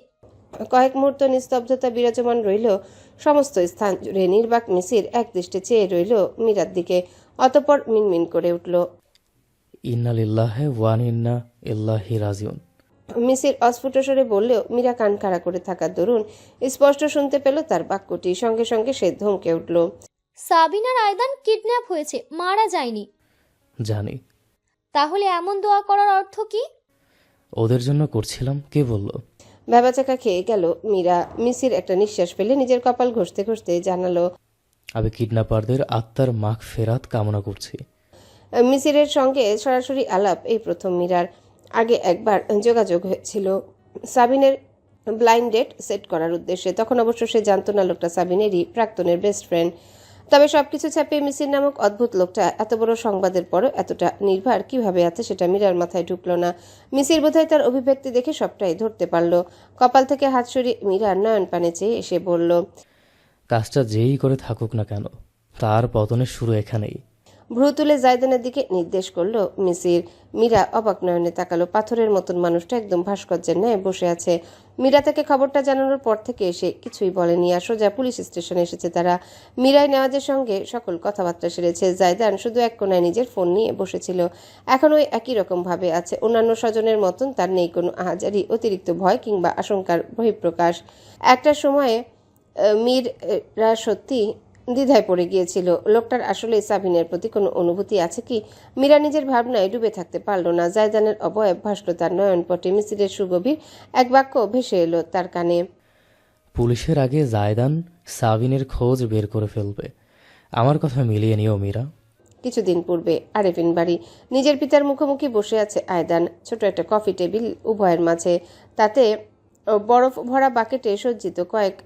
কয়েক মুহূর্ত নিস্তব্ধতা বিরাজমান রইল সমস্ত স্থান জুড়ে। নির্বাক মিসির একদৃষ্টে চেয়ে রইল মীরার দিকে। অতঃপর মিনমিন করে উঠল, ইন্না লিল্লাহি ওয়া ইন্না ইলাইহি রাজিউন। মিসির অস্ফুট স্বরে বললেও মীরা কান খাড়া করে থাকার দরুন স্পষ্ট শুনতে পেল তার বাক্যটি। সঙ্গে সঙ্গে সে ধমকে উঠল। সাবিন আর আয়দান কিডন্যাপ হয়েছে, মারা যায়নি। জানি। তাহলে এমন দোয়া করার অর্থ কি? ওদের জন্য করছিলাম, কে বলল? ভ্যাবাচাকা খেয়ে গেল মীরা। মিসির একটা নিঃশ্বাস ফেলে নিজের কপাল ঘষতে ঘষতে জানালো, আমি কিডন্যাপারদের আত্মার মাগফিরাত কামনা করছি। মিসিরের সঙ্গে সরাসরি আলাপ এই প্রথম মীরার। আগে একবার যোগাযোগ হয়েছিল সাবিনের ব্লাইন্ড ডেট সেট করার উদ্দেশ্যে। তখন অবশ্য সে জানতো না লোকটা সাবিনেরই প্রাক্তনের বেস্ট ফ্রেন্ড। তবে সবকিছু ছাপিয়ে মিসির নামক অদ্ভুত লোকটা এত বড় সংবাদের পরও এতটা নির্ভর কিভাবে আছে সেটা মীরার মাথায় ঢুকলো না। মিসির বোধহয় তার অভিব্যক্তি দেখে সবটাই ধরতে পারল। কপাল থেকে হাত সরিয়ে মীরার নয়ন পানে চেয়ে এসে বলল, কাজটা যেই করে থাকুক না কেন তার পতনের শুরু এখানেই। ভ্রু তুলে জায়দানের দিকে নির্দেশ করলো মিসির। মীরা অবাক নয়নে তাকালো। পাথরের মতন মানুষটা একদম ভাস্কর্যের ন্যায় বসে আছে। মীরা তাকে খবরটা জানানোর পর থেকে এসে কিছুই বলেনি। আর সোজা পুলিশ স্টেশনে এসেছে তারা। মীরাই নেওয়াজের সঙ্গে সকল কথাবার্তা সেরেছে। জায়দান শুধু এক কোনায় নিজের ফোন নিয়ে বসেছিল। এখন ওই একই রকম ভাবে আছে। অন্যান্য স্বজনের মতন তার নেই কোনো আহাজারি, অতিরিক্ত ভয় কিংবা আশঙ্কার বহিঃপ্রকাশ। একটা সময়ে মীরা সত্যি দ্বিধায় পড়ে গিয়েছিল। লোকটার আসলে সাবিনের প্রতি কোনো অনুভূতি আছে কি? মীরা নিজের ভাবনায় ডুবে থাকতে পারল না। জায়দানের অবয়ব ভাসল তার নয়নপটে। মিসিরের সুগভীর এক বাক্য ভেসে এলো তার কানে, পুলিশের আগে জায়দান সাবিনের খোঁজ বের করে ফেলবে। আমার কথা মিলিয়ে নিও মীরা। কিছুদিন পূর্বে আরেফিন বাড়ি। নিজের পিতার মুখোমুখি বসে আছে আয়দান। ছোট একটা কফি টেবিল উভয়ের মাঝে, তাতে বরফ ভরা বাকেটে সজ্জিত কয়েক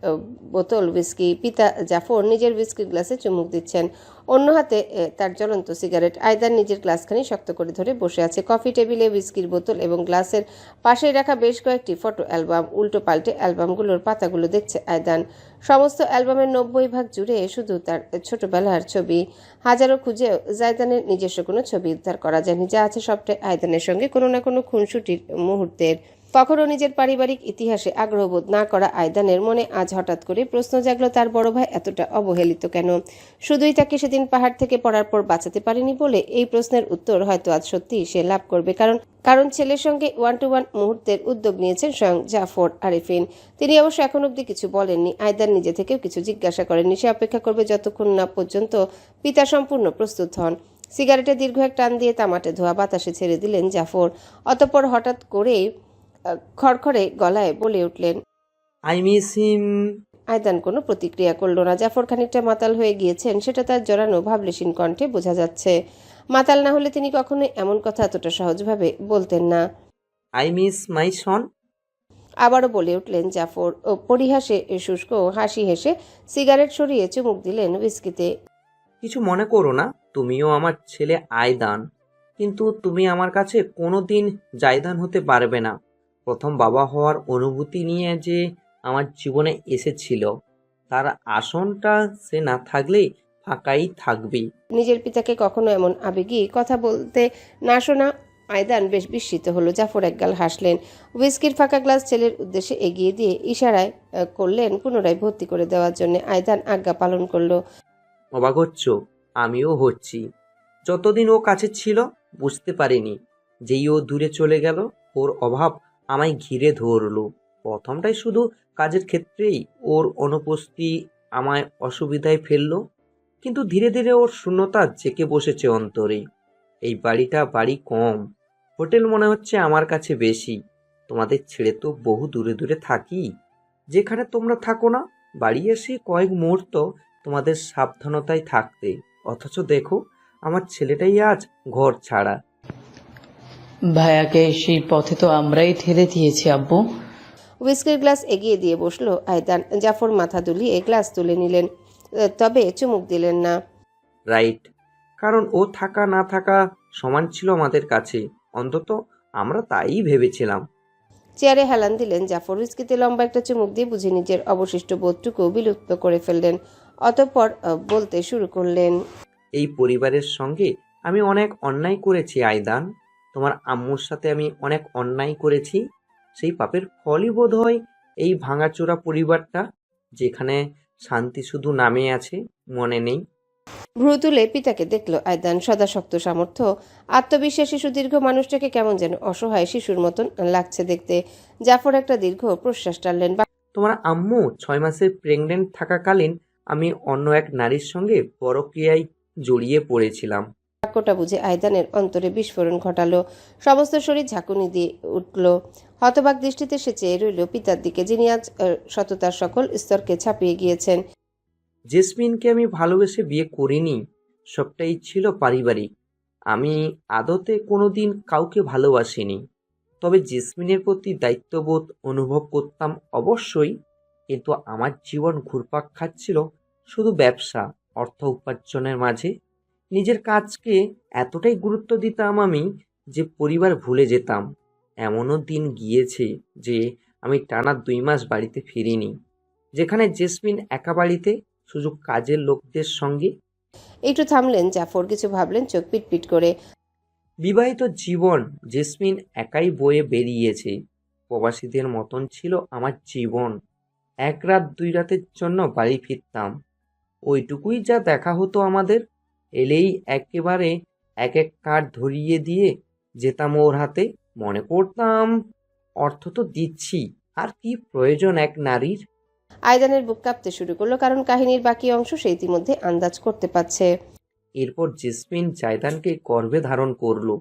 বোতল হুইস্কি। পিতা জাফর নিজের হুইস্কির গ্লাসে চুমুক দিচ্ছেন, অন্য হাতে তার জ্বলন্ত সিগারেট। আয়দান নিজের গ্লাসখানি শক্ত করে ধরে বসে আছে। কফি টেবিলে হুইস্কির বোতল এবং গ্লাসের পাশেই রাখা বেশ কয়েকটি ফটো অ্যালবাম। উল্টো পাল্টে অ্যালবামগুলোর পাতাগুলো দেখছে আয়দান। সমস্ত অ্যালবামের 90% জুড়ে শুধু তার ছোটবেলার ছবি। হাজারো খুঁজেও জায়দানের নিজস্ব কোনো ছবি উদ্ধার করা যায়নি। যা আছে সবটাই আয়দানের সঙ্গে কোনো না কোনো খুনসুটির মুহূর্তের। কখনো নিজের পারিবারিক ইতিহাসে আগ্রহবোধ না করা আয়দানের মনে আজ হঠাৎ করে প্রশ্ন জাগলো, তার বড় ভাই এতটা অবহেলিত কেন? শুধুই তাকে সেদিন পাহাড় থেকে পড়ার পর বাঁচাতে পারেনি বলে? এই প্রশ্নের উত্তর হয়তো আজ সত্যি সে লাভ করবে। কারণ ছেলের সঙ্গে 1-to-1 মুহূর্তের উদ্যোগ নিয়েছেন স্বয়ং জাফর আরেফিন। তিনি অবশ্য এখন অব্দি কিছু বলেননি। আয়দান নিজে থেকেও কিছু জিজ্ঞাসা করেননি। সে অপেক্ষা করবে যতক্ষণ না পর্যন্ত পিতা সম্পূর্ণ প্রস্তুত হন। সিগারেটে দীর্ঘ এক টান দিয়ে তামাটে ধোয়া বাতাসে ছেড়ে দিলেন জাফর। অতঃপর হঠাৎ করে খড়খড়ে গলায় বলে উঠলেন, আই মিস হিম। আয়দান কোনো প্রতিক্রিয়া করল না। জাফর খানিকটা মাতাল হয়ে গিয়েছেন সেটা তার জড়ানো ভাবলেশীন কণ্ঠে বোঝা যাচ্ছে। মাতাল না হলে তিনি কখনোই এমন কথা এতটা সহজভাবে বলতেন না। আই মিস মাই সন। আবারও বলে উঠলেন জাফর। ও পরিহাসে শুষ্ক হাসি হেসে সিগারেট সরিয়ে চুমুক দিলেন হুইস্কিতে। কিছু মনে করো না, তুমিও আমার ছেলে আয়দান, কিন্তু তুমি আমার কাছে কোনোদিন জায়দান হতে পারবে না। প্রথম বাবা হওয়ার অনুভূতি নিয়ে যে আমার জীবনে এসেছিল, তার আসনটা সে না থাকলেই ফাঁকাই থাকবে। নিজের পিতাকে কখনো এমন আবেগী কথা বলতে না শোনা আয়দান বেশ বিস্মিত হলো। জাফর একগাল হাসলেন। হুইস্কির ফাঁকা গ্লাস ছেলের উদ্দেশ্যে এগিয়ে দিয়ে ইশারায় করলেন পুনরায় ভর্তি করে দেওয়ার জন্য। আয়দান আজ্ঞা পালন করলো। অবাক হচ্ছ? আমিও হচ্ছি। যতদিন ও কাছে ছিল বুঝতে পারিনি, যেই ও দূরে চলে গেল ওর অভাব আমায় ঘিরে ধরলো। প্রথমটাই শুধু কাজের ক্ষেত্রেই ওর অনুপস্থিতি আমায় অসুবিধায় ফেললো। কিন্তু ধীরে ধীরে ওর শূন্যতা জেঁকে বসেছে অন্তরে। এই বাড়িটা বাড়ি কম, হোটেল মনে হচ্ছে আমার কাছে বেশি। তোমাদের ছেড়ে তো বহু দূরে দূরে থাকি, যেখানে তোমরা থাকো না। বাড়ি এসে কয়েক মুহূর্ত তোমাদের সাবধানতায় থাকতে, অথচ দেখো আমার ছেলেটাই আজ ঘর ছাড়া। ভাইয়াকে সেই পথে তো আমরাই ঠেলে দিয়েছি আব্বু। হুইস্কির গ্লাস এগিয়ে দিয়ে বসলো আয়দান। জাফর মাথা দুলিয়ে গ্লাস তুলে নিলেন, তবে চুমুক দিলেন না। রাইট, কারণ ও থাকা না থাকা সমান ছিল আমাদের কাছে, অন্তত আমরা তাই ভেবেছিলাম। চেয়ারে হেলান দিলেন জাফর। হুইস্কিতে লম্বা একটা চুমুক দিয়ে বুঝে নিজের অবশিষ্ট বোধটুকু বিলুপ্ত করে ফেললেন। অতঃপর বলতে শুরু করলেন। এই পরিবারের সঙ্গে আমি অনেক অন্যায় করেছি আইদান। তোমার আম্মুর সাথে আমি অনেক অন্যায় করেছি। সেই পাপের ফলই বোধ হয় এই ভাঙাচোরা পরিবারটা, যেখানে শান্তি শুধু নামে আছে, মনে নেই। ভ্রু তুলে পিতাকে দেখল আয়দান। সদাশক্ত সামর্থ্য, আত্মবিশ্বাসী সুদীর্ঘ মানুষটাকে কেমন যেন অসহায় শিশুর মতন লাগছে দেখতে। জাফর একটা দীর্ঘ প্রশ্বাস টানলেন। তোমার আম্মু 6 মাসের প্রেগনেন্ট থাকাকালীন আমি অন্য এক নারীর সঙ্গে পরকীয়ায় জড়িয়ে পড়েছিলাম। বাক্যটা বুঝে আয়দানের অন্তরে বিস্ফোরণ ঘটালো। সমস্ত শরীর ঝাঁকুনি দিয়ে উঠল। হতবাক দৃষ্টিতে সে চেয়ে রইল পিতার দিকে, যিনি আজ সততার সকল স্তরকে ছাপিয়ে গিয়েছেন। জেসমিনকে আমি ভালোবেসে বিয়ে করিনি, সবটাই ছিল পারিবারিক। আমি আদতে কোনোদিন কাউকে ভালোবাসিনি, তবে জেসমিনের প্রতি দায়িত্ববোধ অনুভব করতাম অবশ্যই। কিন্তু আমার জীবন ঘুরপাক খাচ্ছিল শুধু ব্যবসা, অর্থ উপার্জনের মাঝে। নিজের কাজকে এতটাই গুরুত্ব দিতাম আমি যে পরিবার ভুলে যেতাম। এমনও দিন গিয়েছে যে আমি টানা 2 মাস বাড়িতে ফিরিনি, যেখানে জেসমিন একা বাড়িতে, সুযোগ কাজের লোকদের সঙ্গে। একটু থামলেন জাফর, কিছু ভাবলেন, চোখ পিটপিট করে। বিবাহিত জীবন জেসমিন একাই বয়ে বেরিয়েছে। প্রবাসীদের মতন ছিল আমার জীবন। 1 রাত 2 রাতের জন্য বাড়ি ফিরতাম, ওইটুকুই যা দেখা হতো আমাদের। এলেই একেবারে এক এক কার্ড ধরিয়ে দিয়ে যেতাম ওর হাতে। মনে করতাম অর্থ তো দিচ্ছি, আর কি প্রয়োজন এক নারীর। আয়দানের বুক কাঁপতে শুরু করলো, কারণ কাহিনীর বাকি অংশ সে ইতিমধ্যে আন্দাজ করতে পারছে। এরপর জেসমিন জায়দানকে গর্ভে ধারণ করলো।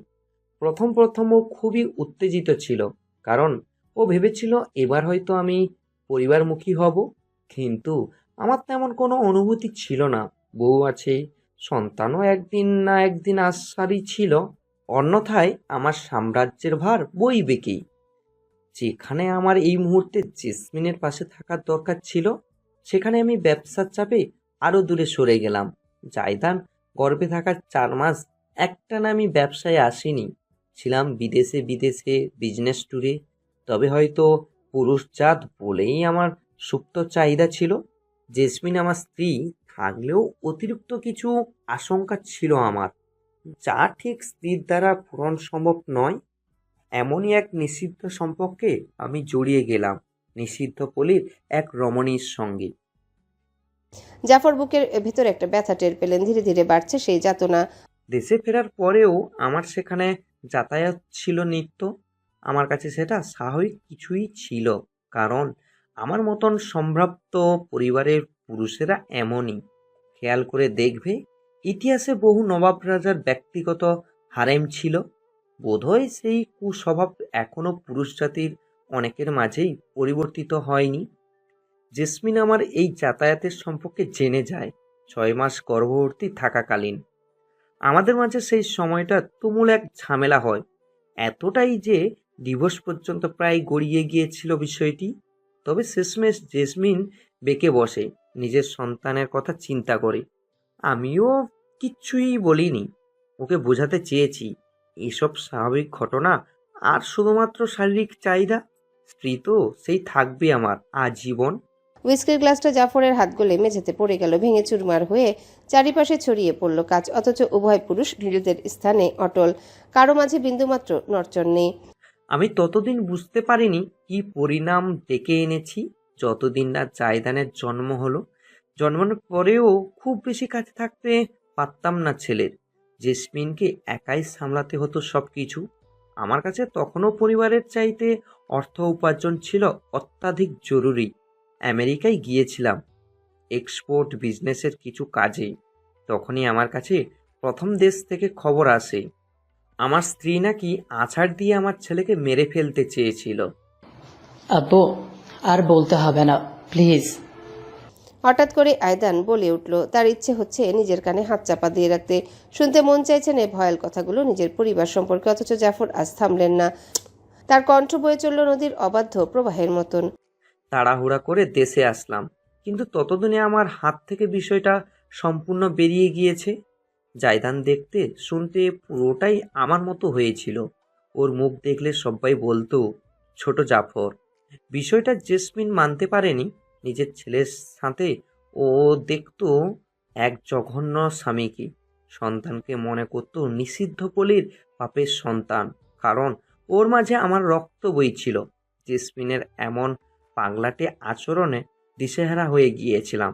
প্রথম ও খুবই উত্তেজিত ছিল, কারণ ও ভেবেছিল এবার হয়তো আমি পরিবারমুখী হব। কিন্তু আমার তেমন কোনো অনুভূতি ছিল না। বউ আছে, সন্তানও একদিন না একদিন আসারই ছিল। অন্যথায় আমার সাম্রাজ্যের ভার বইবে কি? যেখানে আমার এই মুহূর্তে জেসমিনের পাশে থাকার দরকার ছিল, সেখানে আমি ব্যবসার চাপে আরো দূরে সরে গেলাম। জায়দান গর্ভে থাকার 4 মাস একটানা আমি ব্যবসায় আসিনি, ছিলাম বিদেশে বিজনেস ট্যুরে। তবে হয়তো পুরুষজাত বলেই আমার সুপ্ত চাহিদা ছিল। জেসমিন আমার স্ত্রী থাকলেও অতিরিক্ত কিছু আশঙ্কা ছিল আমার, যা ঠিক স্ত্রীর দ্বারা পূরণ সম্ভব নয়। এমনই এক নিষিদ্ধ সম্পর্কে আমি জড়িয়ে গেলাম, নিষিদ্ধ পল্লীর এক রমণীর সঙ্গে। জাফর বুকের ভেতর একটা ব্যথা টের পেলেন। ধীরে ধীরে বাড়ছে সেই যাতনা। দেশে ফেরার পরেও আমার সেখানে যাতায়াত ছিল নিত্য। আমার কাছে সেটা স্বাভাবিক কিছুই ছিল, কারণ আমার মতন সম্ভ্রান্ত পরিবারের পুরুষেরা এমনই। খেয়াল করে দেখবে, ইতিহাসে বহু নবাব রাজার ব্যক্তিগত হারেম ছিল। বোধহয় সেই কুস্বভাব এখনো পুরুষ জাতির অনেকের মাঝেই পরিবর্তিত হয়নি। জেসমিন আমার এই যাতায়াতের সম্পর্কে জেনে যায় 6 মাস গর্ভবতী থাকাকালীন। আমাদের মাঝে সেই সময়টা তুমুল এক ঝামেলা হয়, এতটাই যে ডিভোর্স পর্যন্ত প্রায় গড়িয়ে গিয়েছিল বিষয়টি। তবে শেষমেশ জেসমিন বেঁকে বসে, নিজের সন্তানের কথা চিন্তা করে। আমিও কিচ্ছুই বলিনি, ওকে বোঝাতে চেয়েছি এসব স্বাভাবিক ঘটনা, আর শুধুমাত্র শারীরিক চাহিদা। স্ত্রী তো সেই থাকবে আমার আজীবন। হুইস্কির গ্লাসটা জাফরের হাত গলে মেঝেতে পড়ে গেল, ভেঙে চুরমার হয়ে চারিপাশে ছড়িয়ে পড়ল কাঁচ। অথচ উভয় পুরুষ নিজেদের স্থানে অটল, কারো মাঝে বিন্দুমাত্র নড়চড় নেই। আমি ততদিন বুঝতে পারিনি কি পরিণাম ডেকে এনেছি, যতদিন না জায়দানের জন্ম হলো। জন্মানোর পরেও খুব বেশি কাছে থাকতে পারতাম না ছেলের। জেসমিনকে একাই সামলাতে হতো সব কিছু। আমার কাছে তখনও পরিবারের চাইতে অর্থ উপার্জন ছিল অত্যাধিক জরুরি। আমেরিকায় গিয়েছিলাম এক্সপোর্ট বিজনেসের কিছু কাজে। তখনই আমার কাছে প্রথম দেশ থেকে খবর আসে আমার স্ত্রী নাকি আছাড় দিয়ে আমার ছেলেকে মেরে ফেলতে চেয়েছিল। আব্বু, আর বলতে হবে না প্লিজ। হঠাৎ করে আয়দান বলে উঠল। তার ইচ্ছে হচ্ছে নিজের কানে হাত চাপা দিয়ে রাখতে। শুনতে মন চাইছেন এই ভয়াল কথাগুলো নিজের পরিবার সম্পর্কে, অথচ জাফর আজ থামলেন না। তার কণ্ঠ বয়ে চলল নদীর অবাধ্য প্রবাহের মতন। তাড়াহুড়া করে দেশে আসলাম, কিন্তু ততদিনে আমার হাত থেকে বিষয়টা সম্পূর্ণ বেরিয়ে গিয়েছে। জায়দান দেখতে শুনতে পুরোটাই আমার মতো হয়েছিল। ওর মুখ দেখলে সবাই বলতো ছোট জাফর। বিষয়টা জেসমিন মানতে পারেনি। নিজের ছেলের সাথে ও দেখতো এক জঘন্য স্বামীকে। সন্তানকে মনে করত নিষিদ্ধ পলির পাপের সন্তান, কারণ ওর মাঝে আমার রক্ত বইছিল। জেসমিনের এমন পাগলাটে আচরণে দিশেহারা হয়ে গিয়েছিলাম।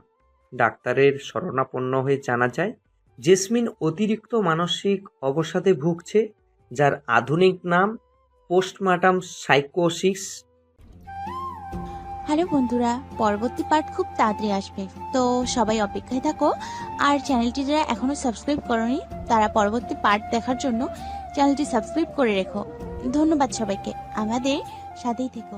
ডাক্তারের শরণাপন্ন হয়ে জানা যায় জেসমিন অতিরিক্ত মানসিক অবসাদে ভুগছে, যার আধুনিক নাম পোস্টমার্টাম সাইকোসিস। হ্যালো বন্ধুরা, পরবর্তী পার্ট খুব তাড়াতাড়ি আসবে, তো সবাই অপেক্ষায় থাকো। আর চ্যানেলটি যারা এখনো সাবস্ক্রাইব করোনি তারা পরবর্তী পার্ট দেখার জন্য চ্যানেলটি সাবস্ক্রাইব করে রেখো। ধন্যবাদ সবাইকে, আমাদের সাথেই থেকো।